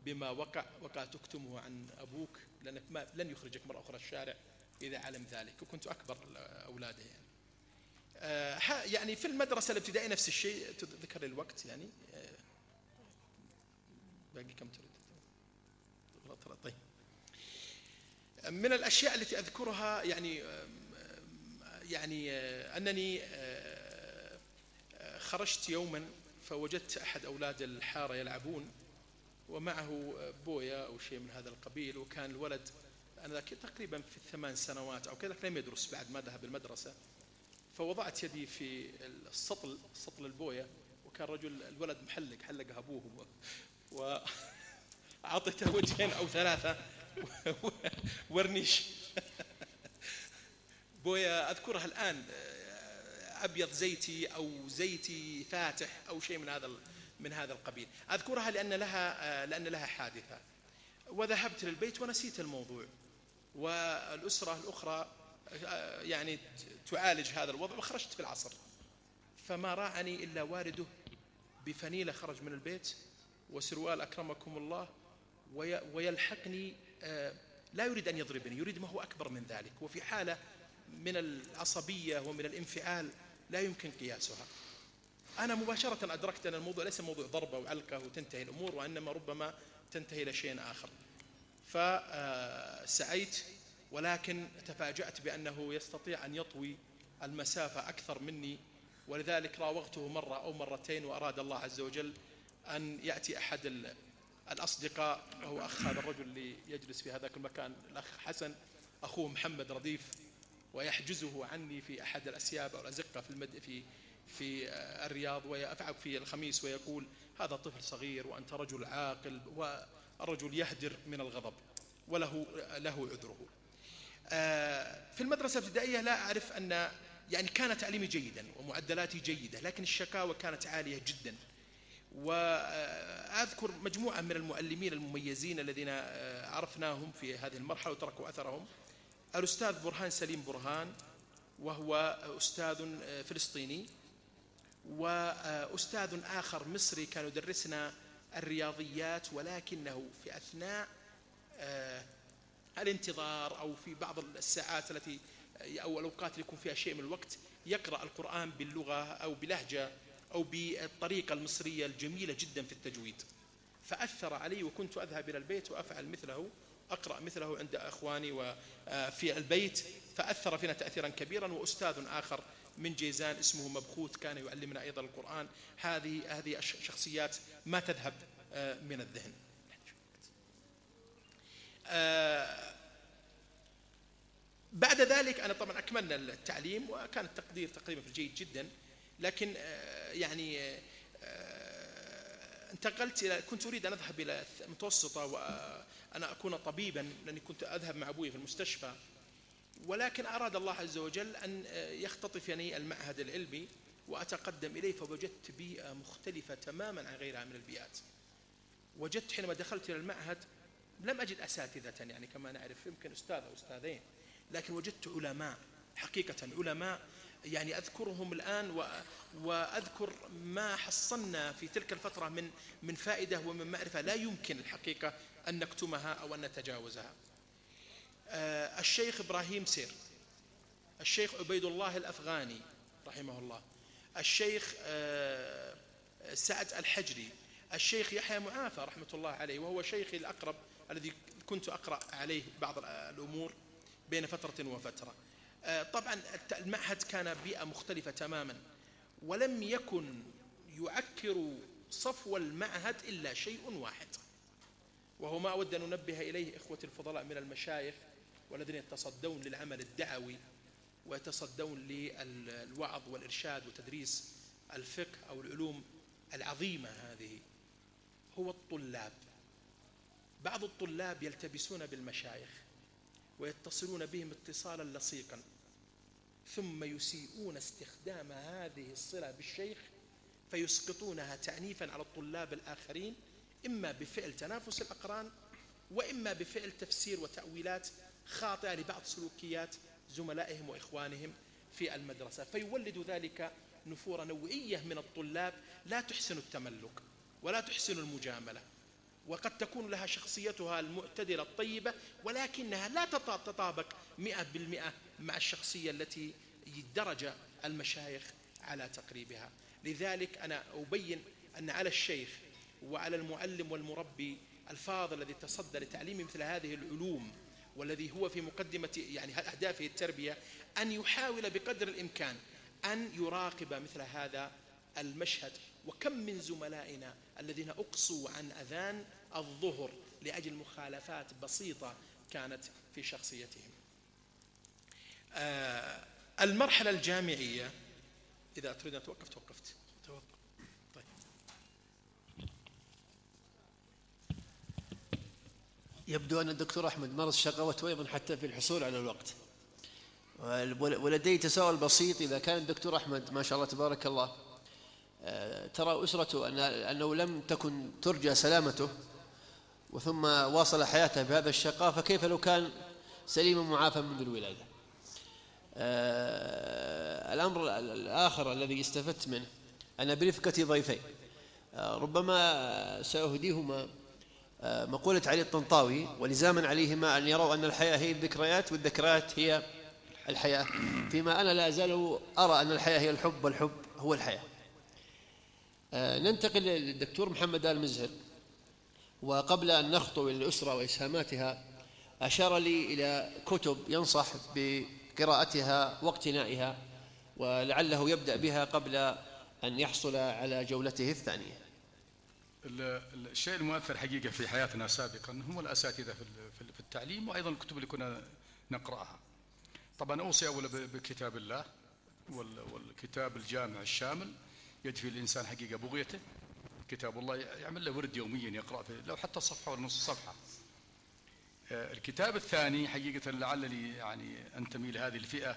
بما وقع، وقالت اكتمه عن أبوك لأنك لن يخرجك مرة أخرى الشارع إذا علم ذلك، وكنت أكبر أولاده يعني في المدرسة الابتدائية نفس الشيء. تذكر لي الوقت يعني باقي كم تريد؟ طيب، من الأشياء التي أذكرها يعني أنني خرجت يوما فوجدت أحد أولاد الحارة يلعبون ومعه بويا أو شيء من هذا القبيل، وكان الولد أنا تقريبا في 8 سنوات أو كذا، لم يدرس بعد ما ذهب المدرسة، فوضعت يدي في سطل البوية، وكان الولد حلقها أبوه وأعطيته وجهين أو 3 ورنيش بويا أذكرها الآن، أبيض زيتي أو زيتي فاتح أو شيء من هذا القبيل. أذكرها لأن لها حادثة، وذهبت للبيت ونسيت الموضوع، والأسرة الأخرى يعني تعالج هذا الوضع، وخرجت في العصر فما راعني إلا والده بفنيلة خرج من البيت وسروال أكرمكم الله، ويلحقني، لا يريد أن يضربني، يريد ما هو أكبر من ذلك، وفي حالة من العصبية ومن الانفعال لا يمكن قياسها. أنا مباشرة أدركت أن الموضوع ليس موضوع ضربة وعلقة وتنتهي الأمور، وإنما ربما تنتهي إلى شيء آخر. فسعيت، ولكن تفاجأت بأنه يستطيع أن يطوي المسافة أكثر مني، ولذلك راوغته مرة أو مرتين، وأراد الله عز وجل أن يأتي أحد الأصدقاء، وهو أخ هذا الرجل اللي يجلس في هذاك المكان، الأخ حسن أخوه محمد رديف، ويحجزه عني في أحد الأسياب أو الأزقة في الرياض، ويفعل في الخميس ويقول هذا طفل صغير وأنت رجل عاقل، والرجل يهدر من الغضب وله عذره. في المدرسة الابتدائية لا أعرف أن يعني كان تعليمي جيدا ومعدلاتي جيدة، لكن الشكاوى كانت عالية جدا. وأذكر مجموعة من المعلمين المميزين الذين عرفناهم في هذه المرحلة وتركوا أثرهم. الأستاذ برهان سليم برهان، وهو أستاذ فلسطيني، وأستاذ آخر مصري كان يدرسنا الرياضيات، ولكنه في أثناء الانتظار أو في بعض الساعات التي أو الأوقات اللي يكون فيها شيء من الوقت يقرأ القرآن باللغة أو بلهجة أو بالطريقة المصرية الجميلة جدا في التجويد، فأثر علي، وكنت أذهب إلى البيت وأفعل مثله، أقرأ مثله عند أخواني وفي البيت، فأثر فينا تأثيرا كبيرا. وأستاذ آخر من جيزان اسمه مبخوت كان يعلمنا أيضا القرآن. هذه شخصيات ما تذهب من الذهن. بعد ذلك أنا طبعا أكملنا التعليم، وكان التقدير تقريبا في الجيد جدا، لكن يعني انتقلت كنت أريد أن أذهب إلى المتوسطة وأنا أكون طبيبا، لأني كنت أذهب مع أبوي في المستشفى، ولكن أراد الله عز وجل أن يختطفني المعهد العلمي وأتقدم إليه، فوجدت بيئة مختلفة تماما عن غيرها من البيئات. وجدت حينما دخلت إلى المعهد لم أجد أساتذة يعني كما نعرف، يمكن أستاذ أو أستاذين، لكن وجدت علماء حقيقة، علماء يعني أذكرهم الآن، وأذكر ما حصلنا في تلك الفترة من فائدة ومن معرفة لا يمكن الحقيقة أن نكتمها أو أن نتجاوزها. الشيخ إبراهيم سير، الشيخ عبيد الله الأفغاني رحمه الله، الشيخ سعد الحجري، الشيخ يحيى معافى رحمة الله عليه، وهو شيخي الأقرب الذي كنت أقرأ عليه بعض الأمور بين فترة وفترة. طبعا المعهد كان بيئة مختلفة تماما، ولم يكن يعكر صفو المعهد إلا شيء واحد، وهو ما أود أن ننبه إليه إخوة الفضلاء من المشايخ والذين يتصدون للعمل الدعوي ويتصدون للوعظ والإرشاد وتدريس الفقه أو العلوم العظيمة هذه، هو الطلاب. بعض الطلاب يلتبسون بالمشايخ ويتصلون بهم اتصالا لصيقا، ثم يسيئون استخدام هذه الصلة بالشيخ فيسقطونها تعنيفا على الطلاب الآخرين إما بفعل تنافس الأقران، وإما بفعل تفسير وتأويلات خاطئة لبعض سلوكيات زملائهم وإخوانهم في المدرسة، فيولد ذلك نفور نوعية من الطلاب لا تحسن التملك ولا تحسن المجاملة، وقد تكون لها شخصيتها المعتدلة الطيبة، ولكنها لا تتطابق 100% مع الشخصية التي درج المشايخ على تقريبها. لذلك أنا أبين أن على الشيخ وعلى المعلم والمربي الفاضل الذي تصدى لتعليم مثل هذه العلوم، والذي هو في مقدمة يعني أهدافه التربية، أن يحاول بقدر الإمكان أن يراقب مثل هذا المشهد. وكم من زملائنا الذين أقصوا عن أذان الظهر لأجل مخالفات بسيطة كانت في شخصيتهم. المرحلة الجامعية، إذا تريد أن توقف توقفت. طيب. يبدو أن الدكتور أحمد مارس شقوته أيضا حتى في الحصول على الوقت، ولدي تساؤل بسيط. إذا كان الدكتور أحمد ما شاء الله تبارك الله ترى أسرته أنه لم تكن ترجى سلامته وثم واصل حياته بهذا الشقاء، فكيف لو كان سليما معافى منذ الولادة؟ الأمر الآخر الذي استفدت منه أنا برفقة ضيفين ربما سأهديهما مقولة علي الطنطاوي، ولزاما عليهما أن يروا أن الحياة هي الذكريات والذكريات هي الحياة، فيما أنا لا أزال أرى أن الحياة هي الحب والحب هو الحياة. ننتقل للدكتور محمد آل مزهر، وقبل أن نخطو إلى الأسرة وإسهاماتها أشار لي إلى كتب ينصح بقراءتها واقتنائها، ولعله يبدأ بها قبل أن يحصل على جولته الثانية. الشيء المؤثر حقيقة في حياتنا سابقا هم الأساتذة في التعليم، وأيضا الكتب اللي كنا نقرأها. طبعا أوصي أولا بكتاب الله والكتاب الجامع الشامل يدفي الإنسان حقيقة بغيته. كتاب الله يعمل له ورد يوميا يقرأ فيه لو حتى صفحة ولا نصف صفحة. الكتاب الثاني حقيقة لعلني يعني أنتمي لهذه الفئة،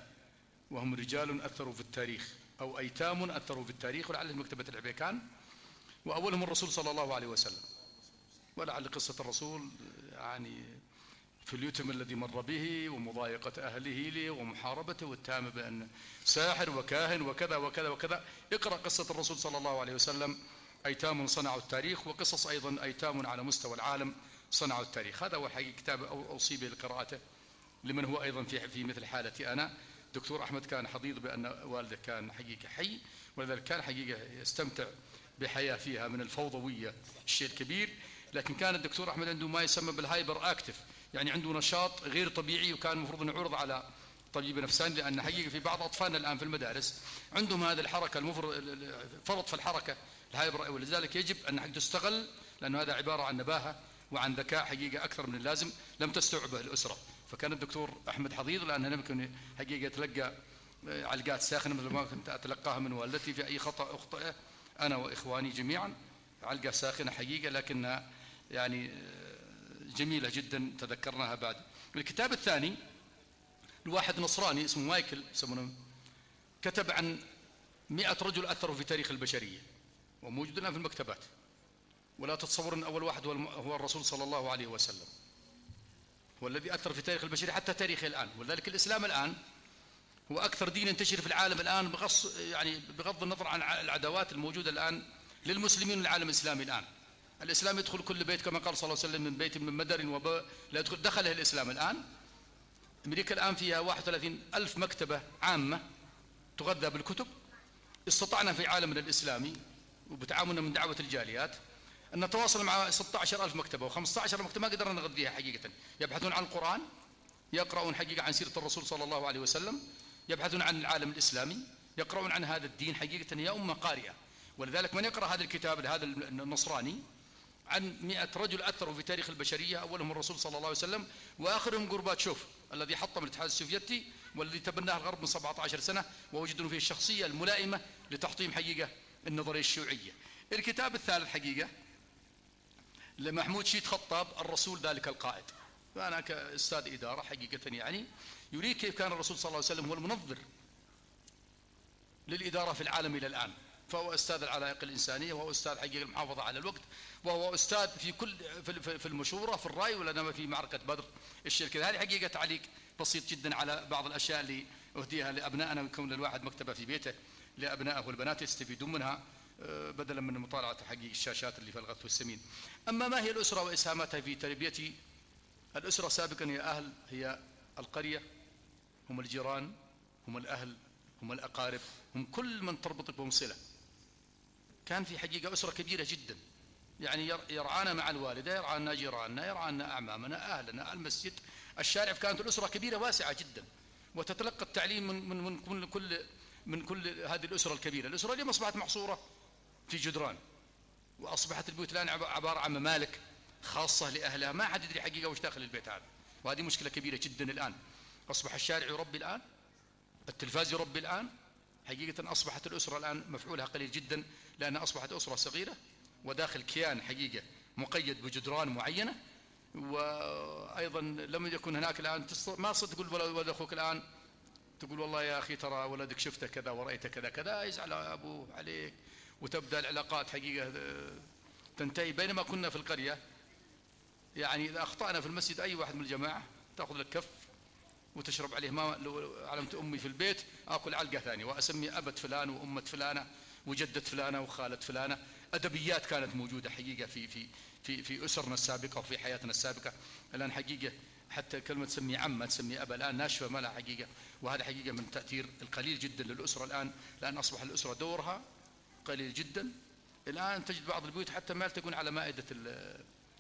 وهم رجال أثروا في التاريخ أو أيتام أثروا في التاريخ، ولعل مكتبة العبيكان، وأولهم الرسول صلى الله عليه وسلم. ولعل قصة الرسول يعني في اليتم الذي مر به ومضايقة أهله له ومحاربته والتهم بأن ساحر وكاهن وكذا وكذا وكذا. اقرأ قصة الرسول صلى الله عليه وسلم، أيتام صنعوا التاريخ، وقصص أيضا أيتام على مستوى العالم صنعوا التاريخ. هذا هو حقيقة كتاب أوصي به لقراءته لمن هو أيضا في مثل حالتي أنا. دكتور أحمد كان حضيض بأن والده كان حقيقة حي، ولذلك كان حقيقة يستمتع بحياة فيها من الفوضوية الشيء الكبير، لكن كان الدكتور أحمد عنده ما يسمى بالهايبر أكتف، يعني عنده نشاط غير طبيعي، وكان المفروض أن يعرض على طبيب نفساني، لأن حقيقة في بعض أطفالنا الآن في المدارس عندهم هذه الحركة فرط في الحركة الهايبر، ولذلك يجب أن تستغل، لأنه هذا عبارة عن نباهة وعن ذكاء حقيقة أكثر من اللازم لم تستوعبه الأسرة. فكان الدكتور أحمد حضيض، لأنه لم يكن حقيقة يتلقى علقات ساخنة مثل ما كنت أتلقاها من والدتي في أي خطأ أخطأه أنا وإخواني جميعا، علقة ساخنة حقيقة لكنها يعني جميلة جدا تذكرناها بعد. الكتاب الثاني الواحد نصراني اسمه مايكل يسمونه، كتب عن 100 رجل أثروا في تاريخ البشرية، وموجود الآن في المكتبات. ولا تتصور أن أول واحد هو الرسول صلى الله عليه وسلم، هو الذي أثر في تاريخ البشرية حتى تاريخه الآن. ولذلك الإسلام الآن هو أكثر دين ينتشر في العالم الآن، بغض النظر عن العداوات الموجودة الآن للمسلمين والعالم الإسلامي الآن. الإسلام يدخل كل بيت كما قال صلى الله عليه وسلم، من بيت من مدر لا يدخل، دخله الإسلام الآن. أمريكا الآن فيها 31,000 مكتبة عامة تغذى بالكتب. استطعنا في عالمنا الإسلامي وبتعاوننا من دعوة الجاليات أن نتواصل مع 16,000 مكتبة، و15 مكتبة ما قدرنا نغذيها حقيقة. يبحثون عن القرآن، يقرؤون حقيقة عن سيرة الرسول صلى الله عليه وسلم، يبحثون عن العالم الإسلامي، يقرؤون عن هذا الدين حقيقة. هي أمة قارئة. ولذلك من يقرأ هذا الكتاب هذا النصراني عن 100 رجل أثروا في تاريخ البشرية، أولهم الرسول صلى الله عليه وسلم وآخرهم غورباتشوف الذي حطم الاتحاد السوفيتي والذي تبناه الغرب من 17 سنة، ووجدوا فيه الشخصية الملائمة لتحطيم حقيقة النظرية الشيوعية. الكتاب الثالث حقيقة لمحمود شيد خطاب، الرسول ذلك القائد. فأنا كأستاذ إدارة حقيقة يعني يريد كيف كان الرسول صلى الله عليه وسلم هو المنظر للإدارة في العالم إلى الآن. فهو أستاذ العلائق الإنسانية، وهو أستاذ حقيقة المحافظة على الوقت، وهو أستاذ في كل في المشورة في الرأي، ولنا في معركة بدر الشركة. هذه حقيقة تعليق بسيط جدا على بعض الأشياء اللي أهديها لأبنائنا، ويكون الواحد مكتبة في بيته لأبنائه والبنات يستفيدون منها بدلا من مطالعة حقيقة الشاشات اللي في الغث والسمين. أما ما هي الأسرة وإسهاماتها في تربيتي؟ الأسرة سابقا يا أهل هي القرية، هم الجيران، هم الأهل، هم الأقارب، هم كل من تربط بهم صلة. كان في حقيقة أسرة كبيرة جدا، يعني يرعانا مع الوالدة، يرعانا جيراننا، يرعانا أعمامنا، أهلنا، المسجد، الشارع. كانت الأسرة كبيرة واسعة جدا، وتتلقى التعليم من كل هذه الأسرة الكبيرة. الأسرة اليوم أصبحت محصورة في جدران، وأصبحت البيوت الآن عبارة عن ممالك خاصة لأهلها، ما حد يدري حقيقة وش داخل البيت هذا، وهذه مشكلة كبيرة جدا الآن. أصبح الشارع يربي الآن، التلفاز يربي الآن. حقيقة أصبحت الأسرة الآن مفعولها قليل جدا، لأن أصبحت أسرة صغيرة وداخل كيان حقيقة مقيد بجدران معينة. وأيضا لم يكن هناك الآن ما صدق تقول ولد أخوك الآن تقول والله يا أخي ترى ولدك شفته كذا ورأيته كذا كذا، يزعل أبوه عليك، وتبدأ العلاقات حقيقة تنتهي. بينما كنا في القرية يعني إذا أخطأنا في المسجد أي واحد من الجماعة تأخذ لك كف وتشرب عليه ماء. لو علمت أمي في البيت آكل علقة ثانية، وأسمي أبة فلان وأمة فلانة وجدة فلانة وخالة فلانة. أدبيات كانت موجودة حقيقة في أسرنا السابقة وفي حياتنا السابقة. الآن حقيقة حتى كلمة تسمي عمة تسمي أبا الآن ناشفة ما لها حقيقة، وهذا حقيقة من تأثير القليل جدا للأسرة الآن، لأن أصبح الأسرة دورها قليل جدا. الآن تجد بعض البيوت حتى ما يلتقون على مائدة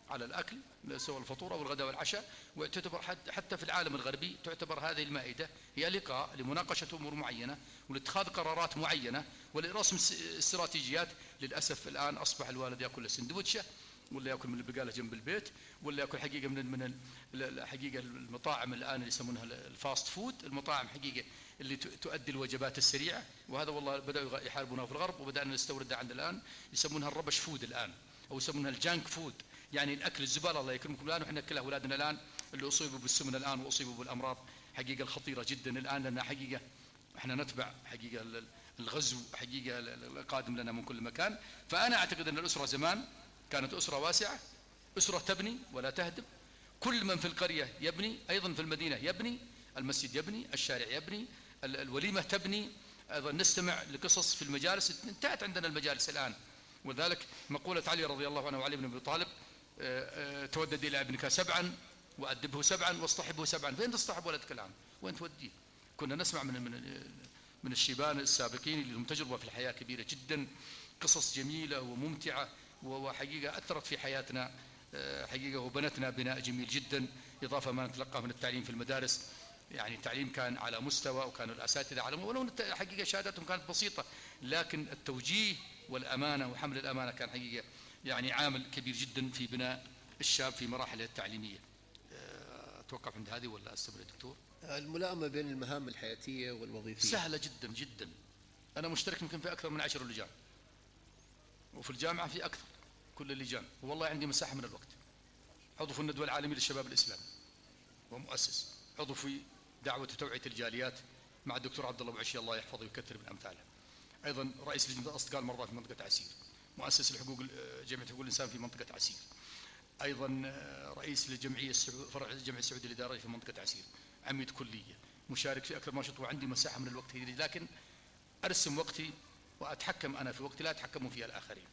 على الأكل سواء الفطور أو الغداء والعشاء، وتعتبر حتى في العالم الغربي تعتبر هذه المائدة هي لقاء لمناقشة أمور معينة ولاتخاذ قرارات معينة ولرسم استراتيجيات. للأسف الآن أصبح الوالد يأكل سندوتشة، ولا يأكل من البقالة جنب البيت، ولا يأكل حقيقة من حقيقة المطاعم الآن اللي يسمونها الفاست فود، المطاعم حقيقة اللي تؤدي الوجبات السريعة. وهذا والله بدأوا يحاربونها في الغرب، وبدأنا نستوردها عند الآن يسمونها الربش فود الآن، أو يسمونها الجانك فود، يعني الأكل الزبالة الله يكرمكم الآن. وإحنا نأكلها أولادنا الآن اللي أصيبوا بالسمنة الآن وأصيبوا بالأمراض حقيقة الخطيرة جدا الآن، لأن حقيقة إحنا نتبع حقيقة الغزو حقيقة القادم لنا من كل مكان. فأنا أعتقد أن الأسرة زمان كانت أسرة واسعة، أسرة تبني ولا تهدم. كل من في القرية يبني، أيضا في المدينة يبني، المسجد يبني، الشارع يبني، الوليمة تبني. أيضا نستمع لقصص في المجالس، انتهت عندنا المجالس الآن. وذلك مقولة علي رضي الله عنه وعلي بن أبي طالب تودد إلى ابنك 7 وأدبه 7 واصطحبه 7. فين تصطحب ولدك الآن؟ وين توديه؟ كنا نسمع من الشيبان السابقين اللي لهم تجربة في الحياة كبيرة جدا، قصص جميلة وممتعة وحقيقة أثرت في حياتنا حقيقة، وبنتنا بناء جميل جدا، إضافة ما نتلقى من التعليم في المدارس. يعني التعليم كان على مستوى، وكانوا الأساتذة على ولو حقيقة شهاداتهم كانت بسيطة، لكن التوجيه والأمانة وحمل الأمانة كان حقيقة يعني عامل كبير جدا في بناء الشاب في مراحله التعليمية. أتوقف عند هذه ولا أستمر يا دكتور؟ الملائمة بين المهام الحياتية والوظيفية سهلة جدا جدا. أنا مشترك يمكن في أكثر من 10 لجان، وفي الجامعة في أكثر كل اللجان، والله عندي مساحة من الوقت. عضو في الندوة العالمية للشباب الإسلامي، ومؤسس عضو في دعوة وتوعية الجاليات مع الدكتور عبد الله أبو عشي الله يحفظه ويكثر من أمثاله. أيضا رئيس لجنة أصدقاء المرضى في منطقة عسير، مؤسس الحقوق جمعية حقوق الإنسان في منطقة عسير، أيضا رئيس لجمعية فرع الجمعية السعودية الإدارية في منطقة عسير، عميد كلية، مشارك في أكثر ما شئت، وعندي مساحة من الوقت، لكن أرسم وقتي وأتحكم أنا في وقتي، لا يتحكموا فيها الآخرين.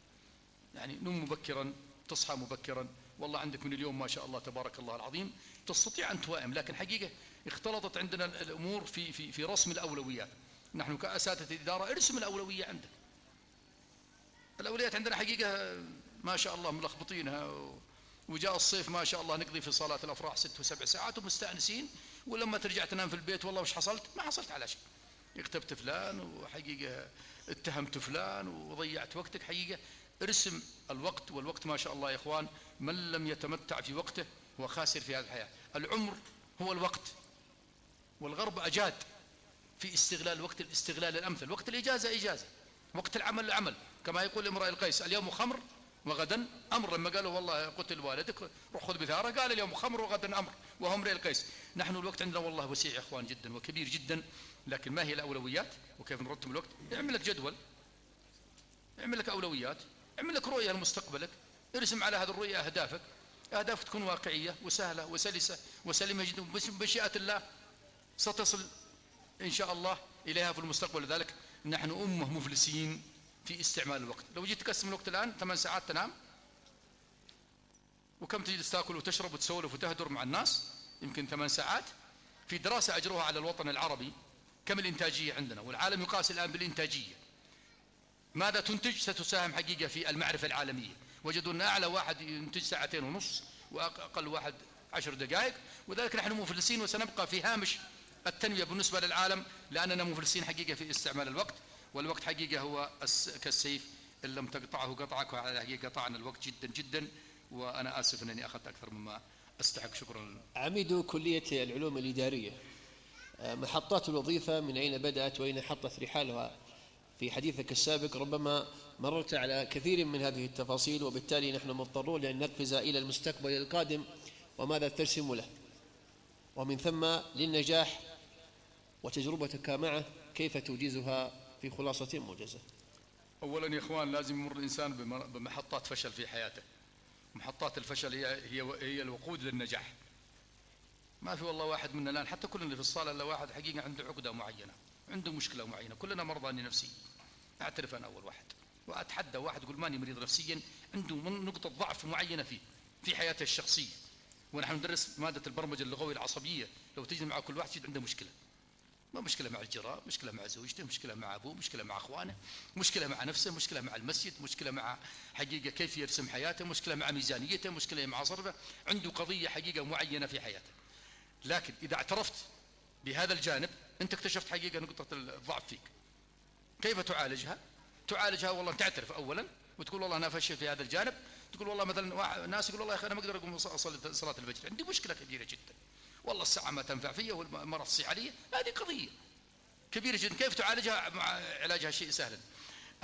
يعني نم مبكرا، تصحى مبكرا، والله عندك من اليوم ما شاء الله تبارك الله العظيم تستطيع أن توائم، لكن حقيقة اختلطت عندنا الأمور في رسم الأولويات. نحن كأساتذة الإدارة ارسم الأولوية عندك. الأولويات عندنا حقيقة ما شاء الله ملخبطينها، وجاء الصيف ما شاء الله نقضي في صلاة الأفراح 6 و7 ساعات ومستأنسين، ولما ترجع تنام في البيت والله وش حصلت؟ ما حصلت على شيء. اغتبت فلان وحقيقة اتهمت فلان وضيعت وقتك. حقيقة ارسم الوقت، والوقت ما شاء الله يا إخوان من لم يتمتع في وقته هو خاسر في هذه الحياة. العمر هو الوقت، والغرب أجاد في استغلال الوقت الاستغلال الأمثل. وقت الإجازة إجازة، وقت العمل العمل، كما يقول امرئ القيس اليوم خمر وغدا أمر. لما قالوا والله قتل والدك روح خذ بثارة، قال اليوم خمر وغدا أمر، وهو امرئ القيس. نحن الوقت عندنا والله وسيع يا إخوان جدا وكبير جدا، لكن ما هي الأولويات وكيف نرتب الوقت؟ اعمل لك جدول اعمل لك أولويات، اعمل لك رؤية لمستقبلك، ارسم على هذه الرؤية أهدافك، أهدافك تكون واقعية وسهلة وسلسة وسليمة جدا، بمشيئة الله ستصل إن شاء الله إليها في المستقبل. لذلك نحن أمة مفلسين في استعمال الوقت. لو جيت تقسم الوقت الآن 8 ساعات تنام، وكم تجلس تاكل وتشرب وتسولف وتهدر مع الناس؟ يمكن 8 ساعات. في دراسة أجروها على الوطن العربي كم الإنتاجية عندنا، والعالم يقاس الآن بالإنتاجية. ماذا تنتج؟ ستساهم حقيقة في المعرفة العالمية. وجدوا أن أعلى واحد ينتج 2.5 ساعات وأقل واحد 10 دقائق. وذلك نحن مفلسين وسنبقى في هامش التنمية بالنسبة للعالم، لأننا مفلسين حقيقة في استعمال الوقت. والوقت حقيقة هو كالسيف، إن لم تقطعه قطعك، وعلى حقيقة قطعنا الوقت جدا جدا. وأنا آسف أنني أخذت أكثر مما أستحق. شكرا. عميد كلية العلوم الإدارية، محطات الوظيفة من أين بدأت وأين حطت رحالها؟ في حديثك السابق ربما مررت على كثير من هذه التفاصيل، وبالتالي نحن مضطرون لأن نقفز إلى المستقبل القادم وماذا ترسم له، ومن ثم للنجاح وتجربتك معه كيف توجزها في خلاصة موجزة؟ أولا يا إخوان، لازم يمر الإنسان بمحطات فشل في حياته. محطات الفشل هي الوقود للنجاح. ما في والله واحد منا الآن، حتى كلنا اللي في الصالة، إلا واحد حقيقة عنده عقدة معينة، عنده مشكلة معينة. كلنا مرضى نفسيين، أعترف أنا أول واحد، وأتحدى واحد يقول ماني مريض نفسيا، عنده نقطة ضعف معينة في حياته الشخصية. ونحن ندرس مادة البرمجة اللغوية العصبية، لو تجد مع كل واحد تجد عنده مشكلة. ما مشكلة مع الجيران، مشكلة مع زوجته، مشكلة مع أبوه، مشكلة مع أخوانه، مشكلة مع نفسه، مشكلة مع المسجد، مشكلة مع حقيقة كيف يرسم حياته، مشكلة مع ميزانيته، مشكلة مع صرفه. عنده قضية حقيقة معينة في حياته. لكن إذا اعترفت بهذا الجانب أنت اكتشفت حقيقة نقطة الضعف فيك. كيف تعالجها؟ تعالجها والله تعترف أولا وتقول والله أنا فشل في هذا الجانب. تقول والله مثلا ناس يقول والله يا أخي أنا ما أقدر أقوم أصلي صلاة الفجر، عندي مشكلة كبيرة جدا، والله الساعة ما تنفع فيها والمرض الصحية، هذه قضية كبيرة جدا. كيف تعالجها؟ مع علاجها شيء سهل.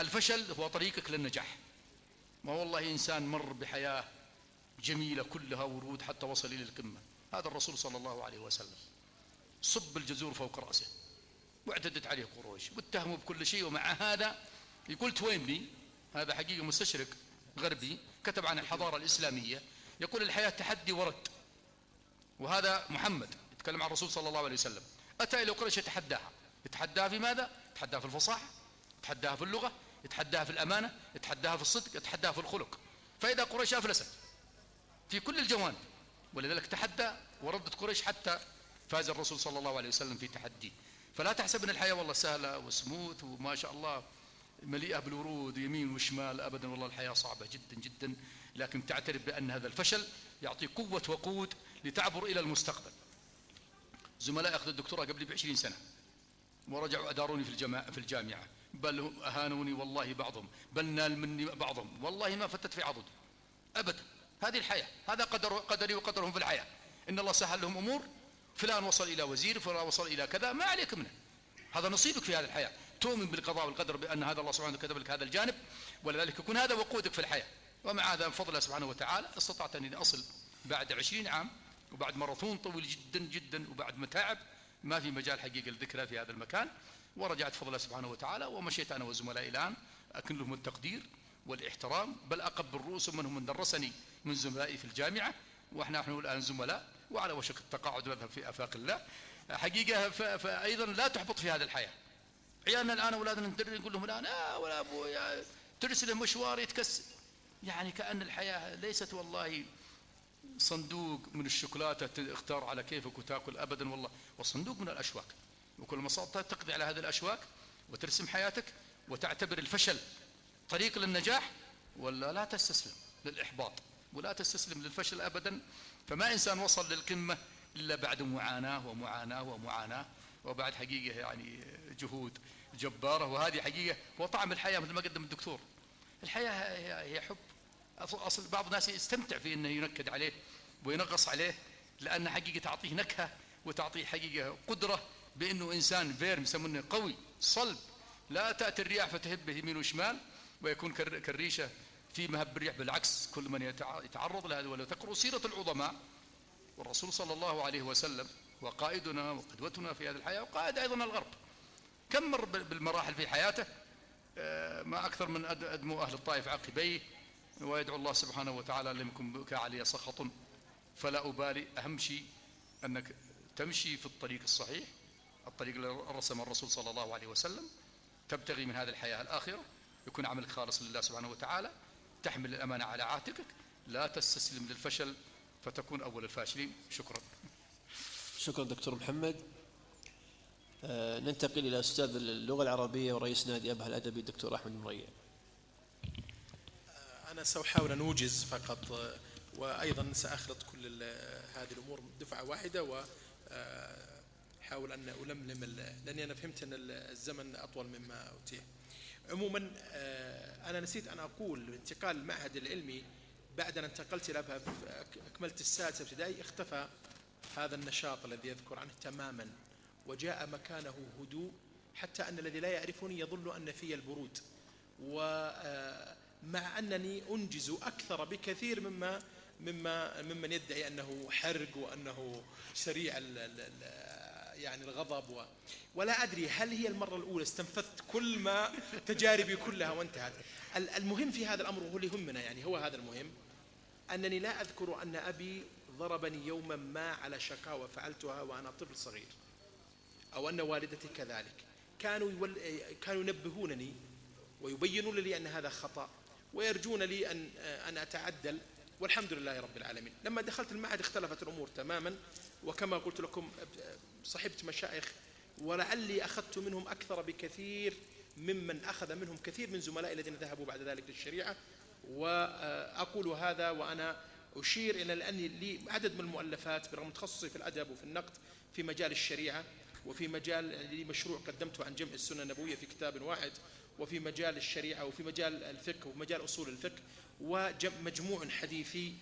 الفشل هو طريقك للنجاح. ما والله إنسان مر بحياة جميلة كلها ورود حتى وصل إلى القمة. هذا الرسول صلى الله عليه وسلم صب الجزور فوق رأسه واعتدت عليه قريش واتهموا بكل شيء، ومع هذا يقول توينبي، هذا حقيقة مستشرق غربي كتب عن الحضارة الإسلامية، يقول الحياة تحدي ورد. وهذا محمد يتكلم عن الرسول صلى الله عليه وسلم، أتى إلى قريش يتحداها. يتحداها في ماذا؟ يتحداها في الفصاحة، يتحداها في اللغة، يتحداها في الأمانة، يتحداها في الصدق، يتحداها في الخلق. فإذا قريش أفلست في كل الجوانب، ولذلك تحدى وردت قريش حتى فاز الرسول صلى الله عليه وسلم في تحديه. فلا تحسب أن الحياة والله سهلة وسموث وما شاء الله مليئة بالورود يمين وشمال، أبدا والله الحياة صعبة جدا جدا. لكن تعترف بأن هذا الفشل يعطيك قوة وقود لتعبر إلى المستقبل. زملاء أخذوا الدكتوراه قبل ب20 سنة ورجعوا أداروني في الجامعة، بل أهانوني والله بعضهم، بل نال مني بعضهم، والله ما فتت في عضد أبدا. هذه الحياة، هذا قدري وقدرهم في الحياة. إن الله سهل لهم أمور، فلان وصل إلى وزير، فلان وصل إلى كذا، ما عليك منه، هذا نصيبك في هذه الحياة. تؤمن بالقضاء والقدر بأن هذا الله سبحانه وتعالى كتب لك هذا الجانب، ولذلك يكون هذا وقودك في الحياة. ومع هذا بفضل الله سبحانه وتعالى استطعت أني أصل بعد 20 عام وبعد ماراثون طويل جدا جدا وبعد متاعب ما في مجال حقيقة للذكرى في هذا المكان، ورجعت بفضل الله سبحانه وتعالى ومشيت أنا وزملائي الآن أكن لهم التقدير والاحترام، بل أقبل رؤوسهم من درسني من زملائي في الجامعة، نحن الآن زملاء وعلى وشك التقاعد ونذهب في آفاق الله حقيقة. فأيضا لا تحبط في هذه الحياة. عيالنا الآن أولادنا نقول لهم الآن ولا أبوي ترسل مشوار يتكسر، يعني كأن الحياة ليست والله صندوق من الشوكولاتة اختار على كيفك وتأكل أبدا، والله والصندوق من الأشواك، وكل ما صارت تقضي على هذه الأشواك وترسم حياتك وتعتبر الفشل طريق للنجاح، ولا لا تستسلم للإحباط ولا تستسلم للفشل أبدا. فما إنسان وصل للقمة إلا بعد معاناة ومعاناة ومعاناة، وبعد حقيقة يعني جهود جبارة. وهذه حقيقة هو طعم الحياة مثل ما قدم الدكتور. الحياة هي حب. أصل بعض الناس يستمتع في أنه ينكد عليه وينغص عليه، لأن حقيقة تعطيه نكهة وتعطيه حقيقة قدرة بأنه إنسان فيرم يسمونه قوي صلب، لا تأتي الرياح فتهبه يمين وشمال ويكون كالريشة في مهب الريح، بالعكس كل من يتعرض لهذا. ولو تقرأ سيرة العظماء، والرسول صلى الله عليه وسلم وقائدنا وقدوتنا في هذه الحياة وقائد أيضا الغرب، كم مر بالمراحل في حياته ما أكثر من أدموا أهل الطائف عقبيه ويدعو الله سبحانه وتعالى لم يكن بك علي سخط فلا أبالي. أهم شيء أنك تمشي في الطريق الصحيح، الطريق اللي رسم الرسول صلى الله عليه وسلم، تبتغي من هذه الحياة الآخرة، يكون عملك خالص لله سبحانه وتعالى، تحمل الأمانة على عاتقك، لا تستسلم للفشل فتكون أول الفاشلين. شكرا. شكرا دكتور محمد. ننتقل إلى أستاذ اللغة العربية ورئيس نادي أبها الأدبي الدكتور أحمد مريع. أنا سأحاول أن أوجز فقط، وأيضا سأخلط كل هذه الأمور دفعة واحدة، وأحاول أن ألملم لأني أنا فهمت أن الزمن أطول مما أتيح. عموما أنا نسيت أن أقول انتقال المعهد العلمي بعد أن انتقلت إلى أبها أكملت السادسة ابتدائي اختفى هذا النشاط الذي يذكر عنه تماما، وجاء مكانه هدوء، حتى أن الذي لا يعرفني يظن أن في البرود، ومع أنني أنجز أكثر بكثير ممن يدعي أنه حرق وأنه سريع يعني الغضب، ولا أدري هل هي المرة الأولى استنفذت كل ما تجاربي كلها وانتهت. المهم في هذا الأمر وهو اللي يهمنا، يعني هو هذا المهم، أنني لا أذكر أن أبي ضربني يوما ما على شقاوة فعلتها وأنا طفل صغير، أو أن والدتي كذلك. كانوا ينبهونني ويبينون لي أن هذا خطأ، ويرجون لي أن أتعدل، والحمد لله رب العالمين. لما دخلت المعهد اختلفت الأمور تماما، وكما قلت لكم صحبت مشايخ، ولعلي أخذت منهم أكثر بكثير ممن أخذ منهم كثير من زملائي الذين ذهبوا بعد ذلك للشريعة. وأقول هذا وأنا أشير إلى أني لي عدد من المؤلفات برغم تخصصي في الأدب وفي النقد في مجال الشريعة، وفي مجال لي مشروع قدمته عن جمع السنة النبوية في كتاب واحد، وفي مجال الشريعة، وفي مجال الفقه، وفي مجال أصول الفقه، ومجموع حديثي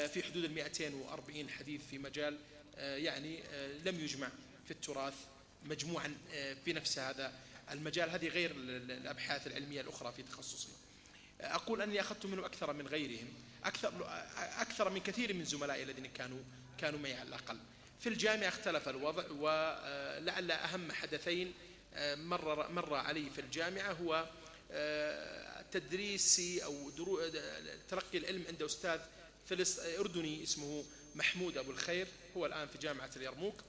في حدود 240 حديث في مجال يعني لم يجمع في التراث مجموعا في نفس هذا المجال، هذه غير الأبحاث العلمية الأخرى في تخصصي. أقول أني أخذت منه أكثر من غيرهم، أكثر من كثير من زملائي الذين كانوا معي على الأقل. في الجامعة اختلف الوضع، ولعل أهم حدثين مر علي في الجامعة هو تدريسي أو تلقي العلم عند أستاذ أردني اسمه محمود أبو الخير، هو الآن في جامعة اليرموك.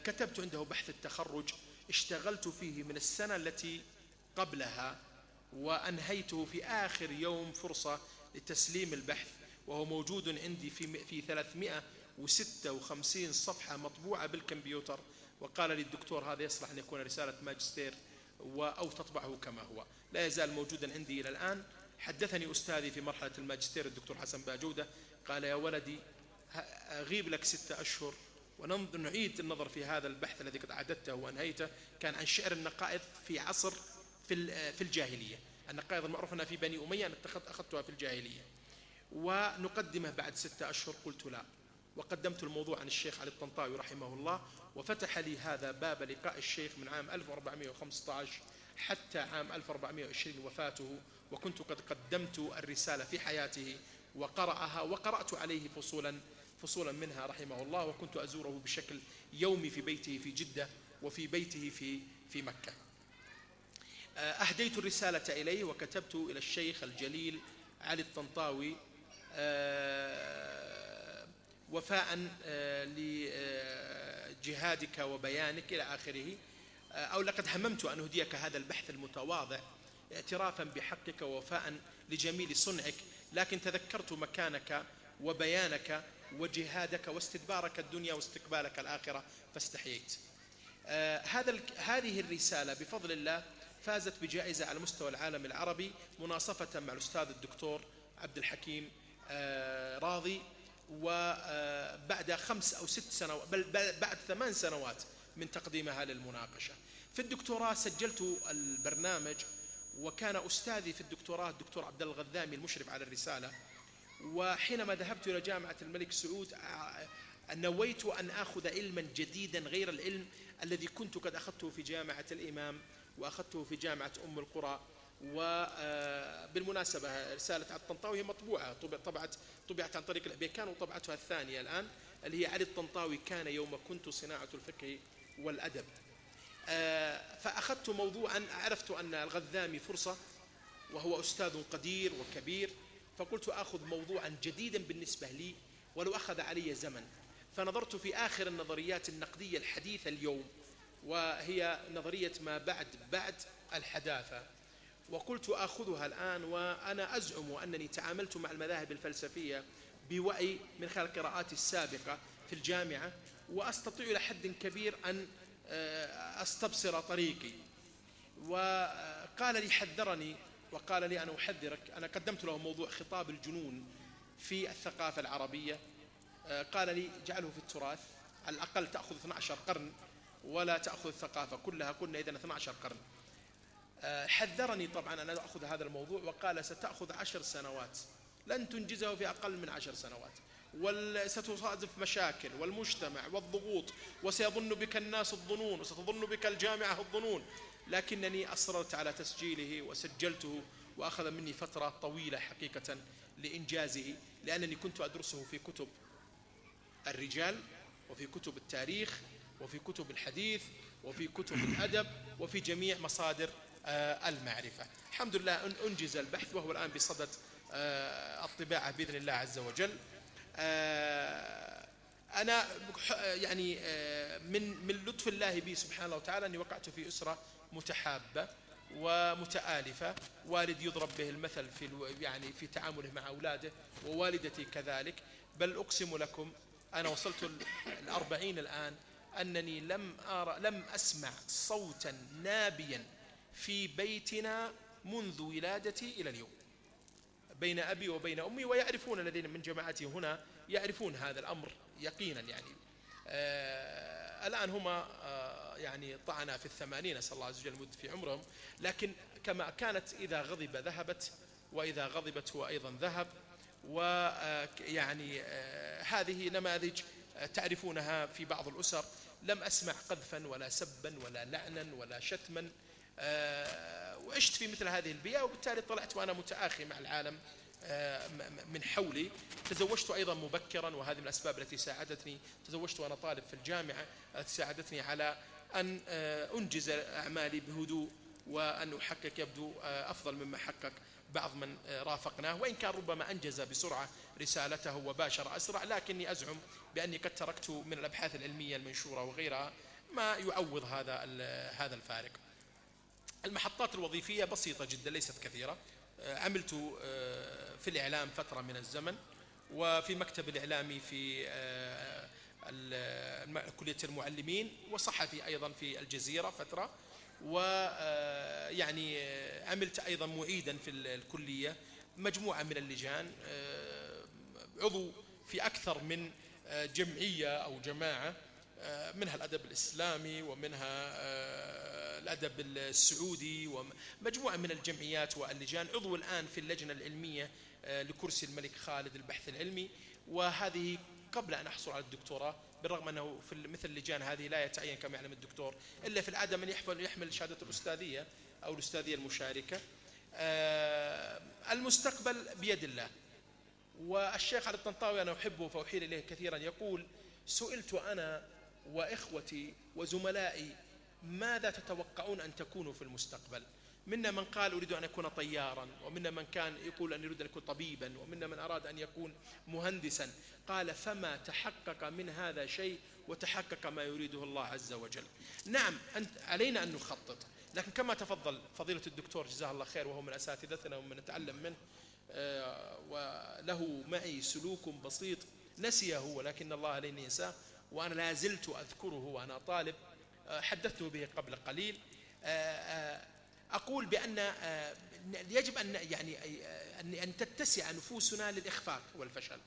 كتبت عنده بحث التخرج، اشتغلت فيه من السنة التي قبلها، وأنهيته في آخر يوم فرصة لتسليم البحث، وهو موجود عندي في 356 صفحة مطبوعة بالكمبيوتر. وقال لي الدكتور هذا يصلح أن يكون رسالة ماجستير أو تطبعه كما هو، لا يزال موجودا عندي إلى الآن. حدثني أستاذي في مرحلة الماجستير الدكتور حسن باجودة، قال يا ولدي أغيب لك 6 أشهر ونعيد النظر في هذا البحث الذي قد أعددته وأنهيته. كان عن شعر النقائض في عصر في الجاهلية، النقائض المعروف أنها في بني أمية، أنا أخذتها في الجاهلية، ونقدمه بعد 6 أشهر. قلت لا، وقدمت الموضوع عن الشيخ علي الطنطاوي رحمه الله، وفتح لي هذا باب لقاء الشيخ من عام 1415 حتى عام 1420 وفاته، وكنت قد قدمت الرسالة في حياته وقرأها، وقرأت عليه فصولا منها رحمه الله، وكنت أزوره بشكل يومي في بيته في جدة وفي بيته في مكة. أهديت الرسالة إليه وكتبت إلى الشيخ الجليل علي الطنطاوي وفاء لجهادك وبيانك إلى آخره، أو لقد هممت أن أهديك هذا البحث المتواضع اعترافا بحقك ووفاء لجميل صنعك، لكن تذكرت مكانك وبيانك وجهادك واستدبارك الدنيا واستقبالك الآخرة فاستحييت. هذه الرسالة بفضل الله فازت بجائزة على مستوى العالم العربي مناصفة مع الأستاذ الدكتور عبد الحكيم راضي، وبعد 5 أو 6 سنوات، بل بعد 8 سنوات من تقديمها للمناقشة. في الدكتوراه سجلت البرنامج، وكان أستاذي في الدكتوراه الدكتور عبد الله الغذامي المشرف على الرسالة. وحينما ذهبت إلى جامعة الملك سعود نويت أن أخذ علما جديدا غير العلم الذي كنت قد أخذته في جامعة الإمام وأخذته في جامعة أم القرى. وبالمناسبة رسالة علي الطنطاوي هي مطبوعة، طبعت عن طريق الأبيكان، وطبعتها الثانية الآن اللي هي علي الطنطاوي كان يوم كنت صناعة الفقه والأدب. فأخذت موضوعا عرفت أن الغذامي فرصة وهو أستاذ قدير وكبير، فقلت أخذ موضوعا جديدا بالنسبة لي ولو أخذ علي زمن. فنظرت في آخر النظريات النقدية الحديثة اليوم، وهي نظرية ما بعد الحداثة، وقلت أخذها الآن. وأنا أزعم أنني تعاملت مع المذاهب الفلسفية بوعي من خلال قراءاتي السابقة في الجامعة، وأستطيع إلى حد كبير أن أستبصر طريقي. وقال لي حذرني وقال لي أنا أحذرك. أنا قدمت له موضوع خطاب الجنون في الثقافة العربية، قال لي جعله في التراث، على الأقل تأخذ 12 قرن ولا تأخذ الثقافة كلها، قلنا إذن 12 قرن. حذرني طبعا أن أخذ هذا الموضوع وقال ستأخذ 10 سنوات، لن تنجزه في أقل من 10 سنوات، وستصادف مشاكل والمجتمع والضغوط، وسيظن بك الناس الظنون، وستظن بك الجامعة الظنون. لكنني أصررت على تسجيله وسجلته، وأخذ مني فترة طويلة حقيقة لإنجازه، لأنني كنت أدرسه في كتب الرجال وفي كتب التاريخ وفي كتب الحديث وفي كتب الأدب وفي جميع مصادر المعرفة. الحمد لله أنجز البحث وهو الآن بصدد الطباعة بإذن الله عز وجل. أنا يعني من لطف الله بي سبحانه وتعالى أني وقعت في أسرة متحابة ومتآلفة، والد يضرب به المثل في تعامله مع أولاده، ووالدتي كذلك. بل أقسم لكم أنا وصلت 40 الآن أنني لم أسمع صوتا نابيا في بيتنا منذ ولادتي إلى اليوم، بين أبي وبين أمي، ويعرفون الذين من جماعتي هنا يعرفون هذا الأمر يقينا. يعني الآن هما يعني طعنا في 80، نسأل الله عز وجل المد في عمرهم، لكن كما كانت إذا غضب ذهبت، وإذا غضبت هو أيضا ذهب. ويعني هذه نماذج تعرفونها في بعض الأسر. لم أسمع قذفا ولا سبا ولا لعنا ولا شتما، وعشت في مثل هذه البيئة، وبالتالي طلعت وأنا متآخي مع العالم من حولي. تزوجت أيضا مبكرا، وهذه من الأسباب التي ساعدتني. تزوجت وأنا طالب في الجامعة، التي ساعدتني على أن أنجز أعمالي بهدوء، وأن أحقق يبدو أفضل مما حقق بعض من رافقناه، وإن كان ربما أنجز بسرعة رسالته وباشر أسرع، لكني أزعم بأني قد تركت من الأبحاث العلمية المنشورة وغيرها ما يعوض هذا الفارق. المحطات الوظيفية بسيطة جدا، ليست كثيرة. عملت في الإعلام فترة من الزمن، وفي مكتب الإعلامي في كلية المعلمين، وصحفي أيضا في الجزيرة فترة، ويعني عملت أيضا معيدا في الكلية، مجموعة من اللجان، عضو في أكثر من جمعية أو جماعة، منها الأدب الإسلامي ومنها الأدب السعودي، ومجموعة من الجمعيات واللجان. عضو الآن في اللجنة العلمية لكرسي الملك خالد البحث العلمي، وهذه قبل أن أحصل على الدكتوراه، بالرغم أنه في مثل اللجان هذه لا يتعين كما يعلم الدكتور إلا في العادة من يحمل شهادة الأستاذية أو الأستاذية المشاركة. المستقبل بيد الله. والشيخ علي الطنطاوي أنا أحبه فأحيل إليه كثيرا، يقول: سئلت أنا وإخوتي وزملائي ماذا تتوقعون أن تكونوا في المستقبل؟ منا من قال أريد أن أكون طيارا، ومنا من كان يقول أن يريد أن يكون طبيبا، ومنا من أراد أن يكون مهندسا. قال: فما تحقق من هذا شيء وتحقق ما يريده الله عز وجل. نعم علينا أن نخطط، لكن كما تفضل فضيلة الدكتور جزاه الله خير، وهو من أساتذتنا ومن نتعلم منه، وله معي سلوك بسيط نسيه، ولكن الله لن ينساه، وأنا لا زلت أذكره وأنا طالب، حدثته به قبل قليل. أقول بأن يجب أن تتسع نفوسنا للإخفاق والفشل.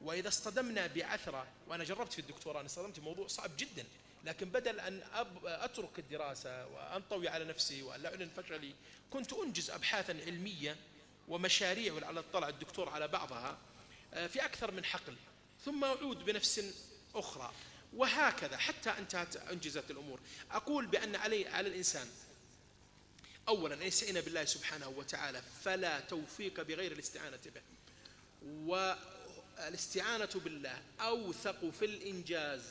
وإذا اصطدمنا بعثرة، وأنا جربت في الدكتوراه، أنا اصطدمت موضوع صعب جدا، لكن بدل أن أترك الدراسة وأنطوي على نفسي وأن لا أعلن فشلي، كنت أنجز أبحاثا علمية ومشاريع، ولعل اطلع الدكتور على بعضها، في أكثر من حقل، ثم أعود بنفس أخرى، وهكذا حتى أنجزت الأمور. أقول بأن على الإنسان أولا أن يستعين بالله سبحانه وتعالى، فلا توفيق بغير الاستعانة به، والاستعانة بالله أوثق في الإنجاز،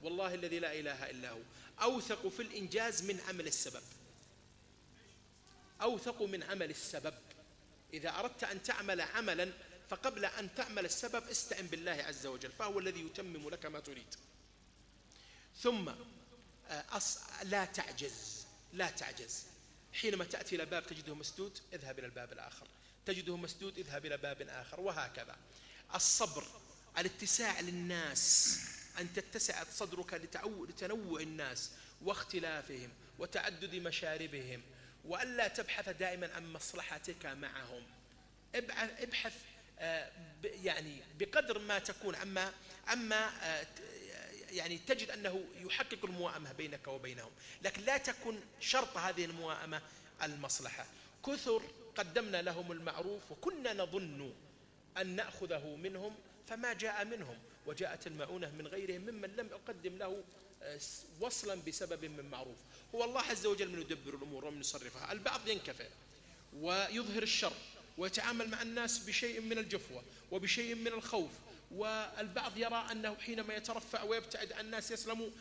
والله الذي لا إله إلا هو، أوثق في الإنجاز من عمل السبب، أوثق من عمل السبب. إذا أردت أن تعمل عملا فقبل أن تعمل السبب استعن بالله عز وجل، فهو الذي يتمم لك ما تريد. ثم لا تعجز، لا تعجز. حينما تأتي إلى باب تجده مسدود اذهب إلى الباب الآخر، تجده مسدود اذهب إلى باب آخر، وهكذا. الصبر، الاتساع للناس، أن تتسع صدرك لتنوع الناس واختلافهم وتعدد مشاربهم، وألا تبحث دائما عن مصلحتك معهم. ابحث يعني بقدر ما تكون عما يعني تجد أنه يحقق الموائمة بينك وبينهم، لكن لا تكن شرط هذه الموائمة المصلحة. كثر قدمنا لهم المعروف وكنا نظن أن نأخذه منهم فما جاء منهم، وجاءت المعونة من غيرهم ممن لم أقدم له وصلا بسبب من معروف. هو الله عز وجل من يدبر الأمور ومن يصرفها. البعض ينكفئ ويظهر الشر ويتعامل مع الناس بشيء من الجفوة وبشيء من الخوف، والبعض يرى أنه حينما يترفع ويبتعد عن الناس يسلم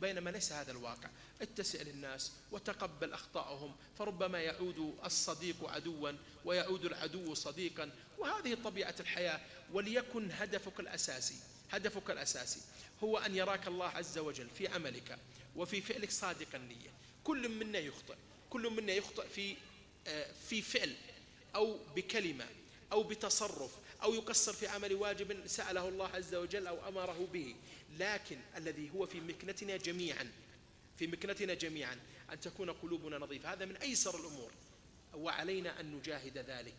بينما ليس هذا الواقع. اتسع للناس وتقبل أخطاءهم، فربما يعود الصديق عدوا ويعود العدو صديقا، وهذه طبيعة الحياة. وليكن هدفك الأساسي هو أن يراك الله عز وجل في عملك وفي فعلك صادق النية. كل منا يخطئ في فعل أو بكلمة أو بتصرف أو يقصر في عمل واجب سأله الله عز وجل أو أمره به، لكن الذي هو في مكنتنا جميعا أن تكون قلوبنا نظيفة. هذا من أيسر الأمور، وعلينا أن نجاهد ذلك.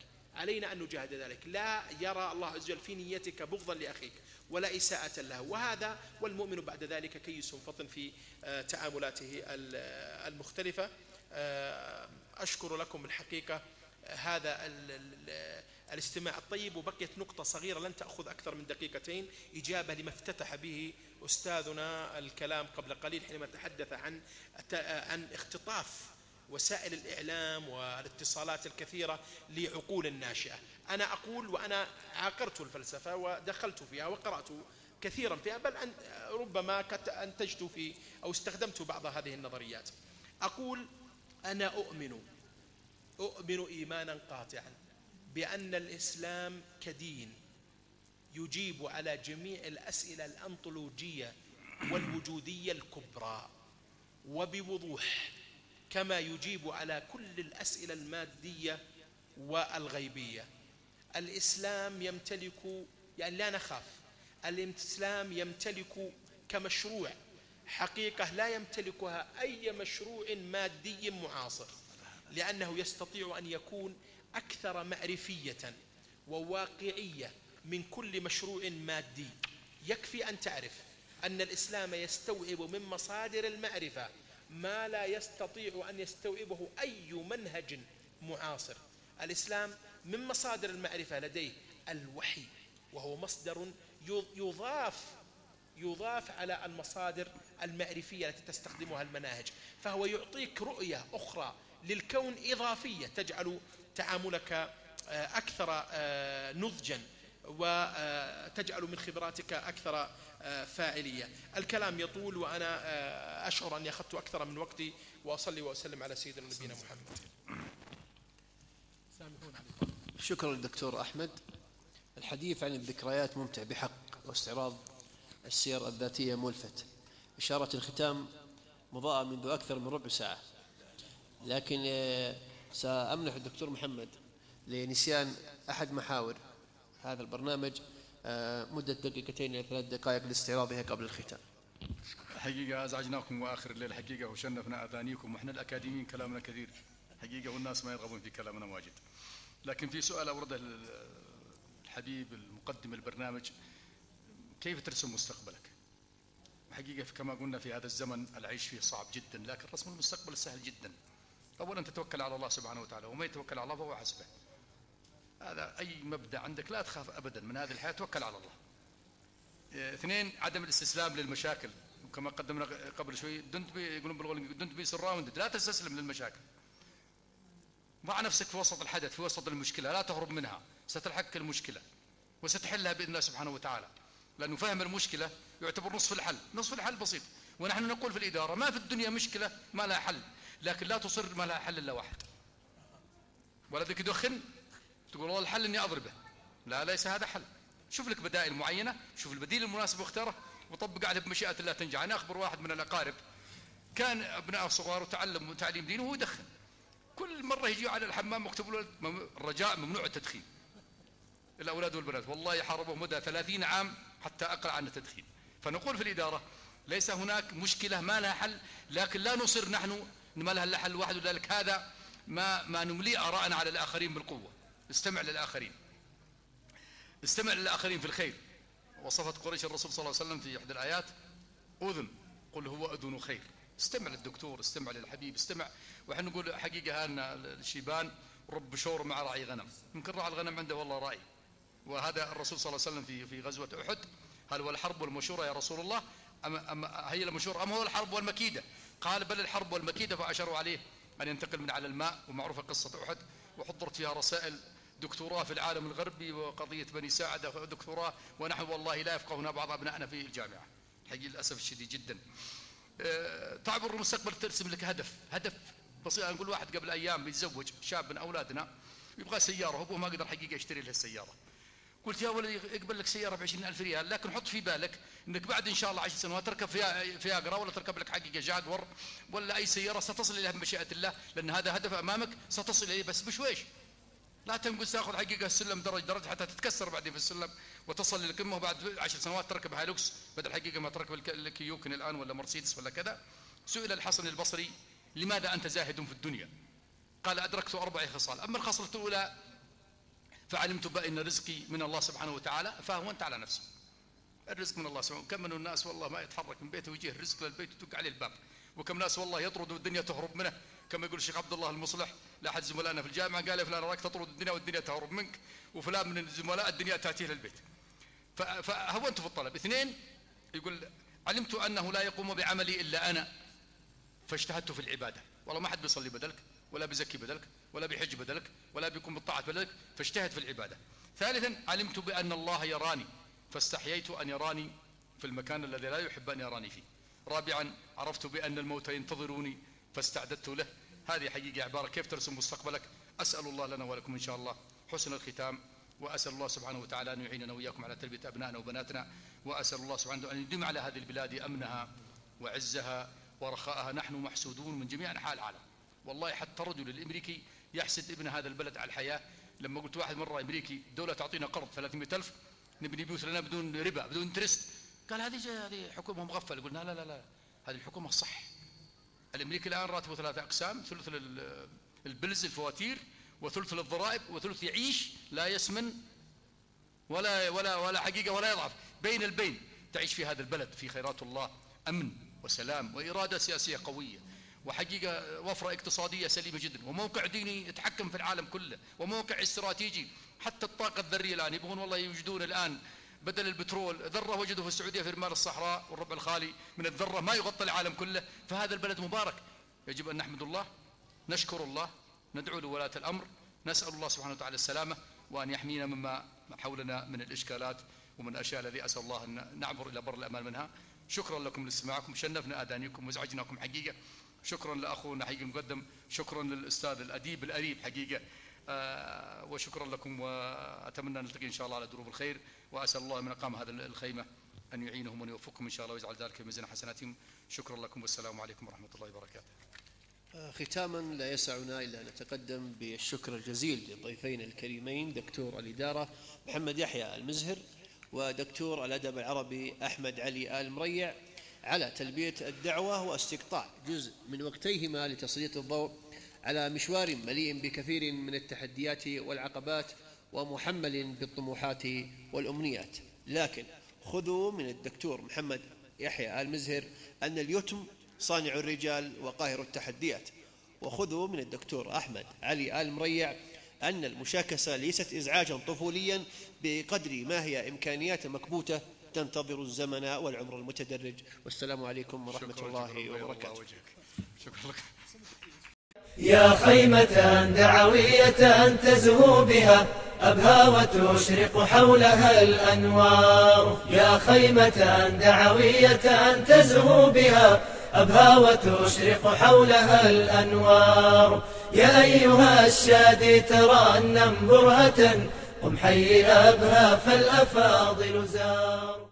لا يرى الله عز وجل في نيتك بغضا لأخيك ولا إساءة له، وهذا والمؤمن بعد ذلك كيس فطن في تعاملاته المختلفة. أشكر لكم الحقيقة هذا الاستماع الطيب، وبقيت نقطة صغيرة لن تأخذ أكثر من دقيقتين، إجابة لما افتتح به أستاذنا الكلام قبل قليل حينما تحدث عن اختطاف وسائل الإعلام والاتصالات الكثيرة لعقول الناشئة. أنا أقول، وأنا عاقرت الفلسفة ودخلت فيها وقرأت كثيرا فيها، بل ربما أنتجت في أو استخدمت بعض هذه النظريات. أقول أنا أؤمن إيمانا قاطعا بأن الإسلام كدين يجيب على جميع الأسئلة الأنطولوجية والوجودية الكبرى وبوضوح، كما يجيب على كل الأسئلة المادية والغيبية. الإسلام يمتلك، يعني لا نخاف، الإسلام يمتلك كمشروع حقيقة لا يمتلكها أي مشروع مادي معاصر، لأنه يستطيع أن يكون أكثر معرفية وواقعية من كل مشروع مادي. يكفي أن تعرف أن الإسلام يستوعب من مصادر المعرفة ما لا يستطيع أن يستوعبه أي منهج معاصر. الإسلام من مصادر المعرفة لديه الوحي، وهو مصدر يضاف على المصادر المعرفية التي تستخدمها المناهج، فهو يعطيك رؤية أخرى للكون إضافية تجعل تعاملك أكثر نضجا وتجعل من خبراتك أكثر فاعلية. الكلام يطول وأنا أشعر أني أخذت أكثر من وقتي، وأصلي وأسلم على سيدنا نبينا محمد. شكرا للدكتور أحمد. الحديث عن الذكريات ممتع بحق، واستعراض السير الذاتية ملفت. إشارة الختام مضاءة منذ أكثر من ربع ساعة، لكن سأمنح الدكتور محمد لنسيان أحد محاور هذا البرنامج مدة 2 إلى 3 دقائق لاستعراضها قبل الختام. حقيقة أزعجناكم وآخر الليل حقيقة، وشنفنا أذانيكم، وإحنا الأكاديميين كلامنا كثير حقيقة، والناس ما يرغبون في كلامنا واجد. لكن في سؤال أورده الحبيب المقدم البرنامج: كيف ترسم مستقبلك؟ حقيقة كما قلنا في هذا الزمن العيش فيه صعب جدا، لكن رسم المستقبل سهل جدا. أولا تتوكل على الله سبحانه وتعالى، وما يتوكل على الله فهو حسبه. هذا أي مبدأ عندك، لا تخاف أبدا من هذه الحياة، توكل على الله. 2 عدم الاستسلام للمشاكل، كما قدمنا قبل شوي، يقولون بالغول دونت بي سراوندد، لا تستسلم للمشاكل. ضع نفسك في وسط الحدث، في وسط المشكلة، لا تهرب منها، ستلحقك المشكلة وستحلها بإذن الله سبحانه وتعالى، لأنه فهم المشكلة يعتبر نصف الحل. نصف الحل بسيط، ونحن نقول في الإدارة ما في الدنيا مشكلة ما لها حل، لكن لا تصر ما لها حل إلا واحد. ولدك يدخن تقول والله الحل إني أضربه، لا ليس هذا حل. شوف لك بدائل معينة، شوف البديل المناسب واختاره وطبق عليه بمشيئة الله تنجح. أنا أخبر واحد من الأقارب كان أبناء صغار وتعلم تعليم دينه وهو يدخن، كل مرة يجي على الحمام مكتوب له الرجاء ممنوع التدخين. الأولاد والبنات والله يحاربوا مدى 30 عام حتى أقلع عن التدخين. فنقول في الإدارة ليس هناك مشكلة ما لها حل، لكن لا نصر نحن ما لها حل واحد، ولذلك هذا ما نملي آراءنا على الآخرين بالقوة. استمع للآخرين، استمع للآخرين في الخير. وصفت قريش الرسول صلى الله عليه وسلم في إحدى الآيات أذن، قل هو أذن خير. استمع للدكتور، استمع للحبيب، استمع. وحن نقول حقيقة أن الشيبان رب شور مع راعي غنم، يمكن راعي الغنم عنده والله رأي. وهذا الرسول صلى الله عليه وسلم في غزوة أحد، هل هو الحرب والمشورة يا رسول الله أم هي المشورة أم هو الحرب والمكيدة؟ قال بل الحرب والمكيدة، فأشاروا عليه أن ينتقل من على الماء. ومعروفة قصة أحد وحضرت فيها رسائل دكتوراه في العالم الغربي وقضية بني ساعدة دكتوراه، ونحن والله لا يفقهنا بعض أبنائنا في الجامعة حقيقي للأسف الشديد جدا. تعبر المستقبل ترسم لك هدف بسيط. نقول واحد قبل أيام بيتزوج شاب من أولادنا يبغى سيارة، أبوه ما قدر حقيقة يشتري له السيارة. قلت يا ولدي اقبل لك سيارة ب20,000 ريال، لكن حط في بالك انك بعد ان شاء الله 10 سنوات تركب فيها اقرا ولا تركب لك حقيقة جاكور ولا اي سيارة ستصل اليها بمشيئة الله، لان هذا هدف امامك ستصل اليه بس بشويش. لا تنقص تاخذ حقيقة السلم درجة حتى تتكسر بعدين في السلم وتصل للقمة، وبعد 10 سنوات تركب هايلوكس بدل حقيقة ما تركب الكيوكن الان ولا مرسيدس ولا كذا. سئل الحسن البصري لماذا انت زاهد في الدنيا؟ قال ادركت 4 خصال، اما الخصلة الاولى فعلمت بأن رزقي من الله سبحانه وتعالى فهونت على نفسي. الرزق من الله سبحانه. كم من الناس والله ما يتحرك من بيته ويجيه الرزق للبيت وتدق عليه الباب، وكم ناس والله يطرد والدنيا تهرب منه، كما يقول الشيخ عبد الله المصلح لأحد زملائنا في الجامعة قال يا فلان راك تطرد الدنيا والدنيا تهرب منك، وفلان من الزملاء الدنيا تأتيه للبيت. فهونت في الطلب. 2 يقول علمت أنه لا يقوم بعملي إلا أنا فاجتهدت في العبادة. والله ما حد بيصلي بدلك ولا بيزكي بدلك ولا بيحج بدلك ولا بيكون بالطاعة بدلك، فاجتهد في العبادة. 3 علمت بأن الله يراني فاستحييت أن يراني في المكان الذي لا يحب أن يراني فيه. 4 عرفت بأن الموت ينتظروني فاستعددت له. هذه حقيقة عبارة كيف ترسم مستقبلك. أسأل الله لنا ولكم إن شاء الله حسن الختام، وأسأل الله سبحانه وتعالى أن يعيننا وإياكم على تربية أبنائنا وبناتنا، وأسأل الله سبحانه أن يديم على هذه البلاد أمنها وعزها ورخاءها. نحن محسودون من جميع أنحاء العالم والله، حتى الرجل الامريكي يحسد ابن هذا البلد على الحياه. لما قلت واحد مره امريكي الدوله تعطينا قرض 300,000 نبني بيوت لنا بدون ربا بدون انترست، قال هذه حكومه مغفله. قلنا لا هذه الحكومه الصح. الامريكي الان راتبه 3 أقسام، ثلث البلز الفواتير وثلث للضرائب وثلث يعيش لا يسمن ولا حقيقه ولا يضعف، بين البين تعيش في هذا البلد في خيرات الله، امن وسلام واراده سياسيه قويه، وحقيقة وفرة اقتصادية سليمة جدا، وموقع ديني يتحكم في العالم كله، وموقع استراتيجي. حتى الطاقة الذرية الآن يبغون والله يوجدون الآن بدل البترول ذرة وجدوا في السعودية في رمال الصحراء والربع الخالي من الذرة ما يغطي العالم كله. فهذا البلد مبارك، يجب أن نحمد الله، نشكر الله، ندعو لولاة الأمر، نسأل الله سبحانه وتعالى السلامة وأن يحمينا مما حولنا من الإشكالات ومن الأشياء التي أسأل الله أن نعبر إلى بر الأمان منها. شكرا لكم لاستماعكم، شنفنا آذانكم وازعجناكم حقيقة. شكرا لأخونا حقيقة المقدم، شكرا للأستاذ الأديب الأريب حقيقة، وشكرا لكم، وأتمنى نلتقي إن شاء الله على دروب الخير، وأسأل الله من أقام هذا الخيمة أن يعينهم ويوفقهم إن شاء الله ويجعل ذلك في ميزان حسناتهم. شكرا لكم والسلام عليكم ورحمة الله وبركاته. ختاما لا يسعنا إلا أن نتقدم بالشكر الجزيل للضيفين الكريمين دكتور الإدارة محمد يحيى المزهر ودكتور الأدب العربي أحمد علي آل مريع على تلبية الدعوة واستقطاع جزء من وقتيهما لتسليط الضوء على مشوار مليء بكثير من التحديات والعقبات ومحمل بالطموحات والأمنيات. لكن خذوا من الدكتور محمد يحيى آل مزهر أن اليتم صانع الرجال وقاهر التحديات، وخذوا من الدكتور أحمد علي آل مريع أن المشاكسة ليست إزعاجا طفوليا بقدر ما هي إمكانيات مكبوتة تنتظر الزمن والعمر المتدرج. والسلام عليكم ورحمة الله وبركاته. شكرا لك. يا خيمة دعوية تزهو بها أبهى وتشرق حولها الأنوار. يا خيمة دعوية تزهو بها أبهى وتشرق حولها الأنوار. يا أيها الشادي ترنم برهة قم حي أبهى فالأفاضل زار.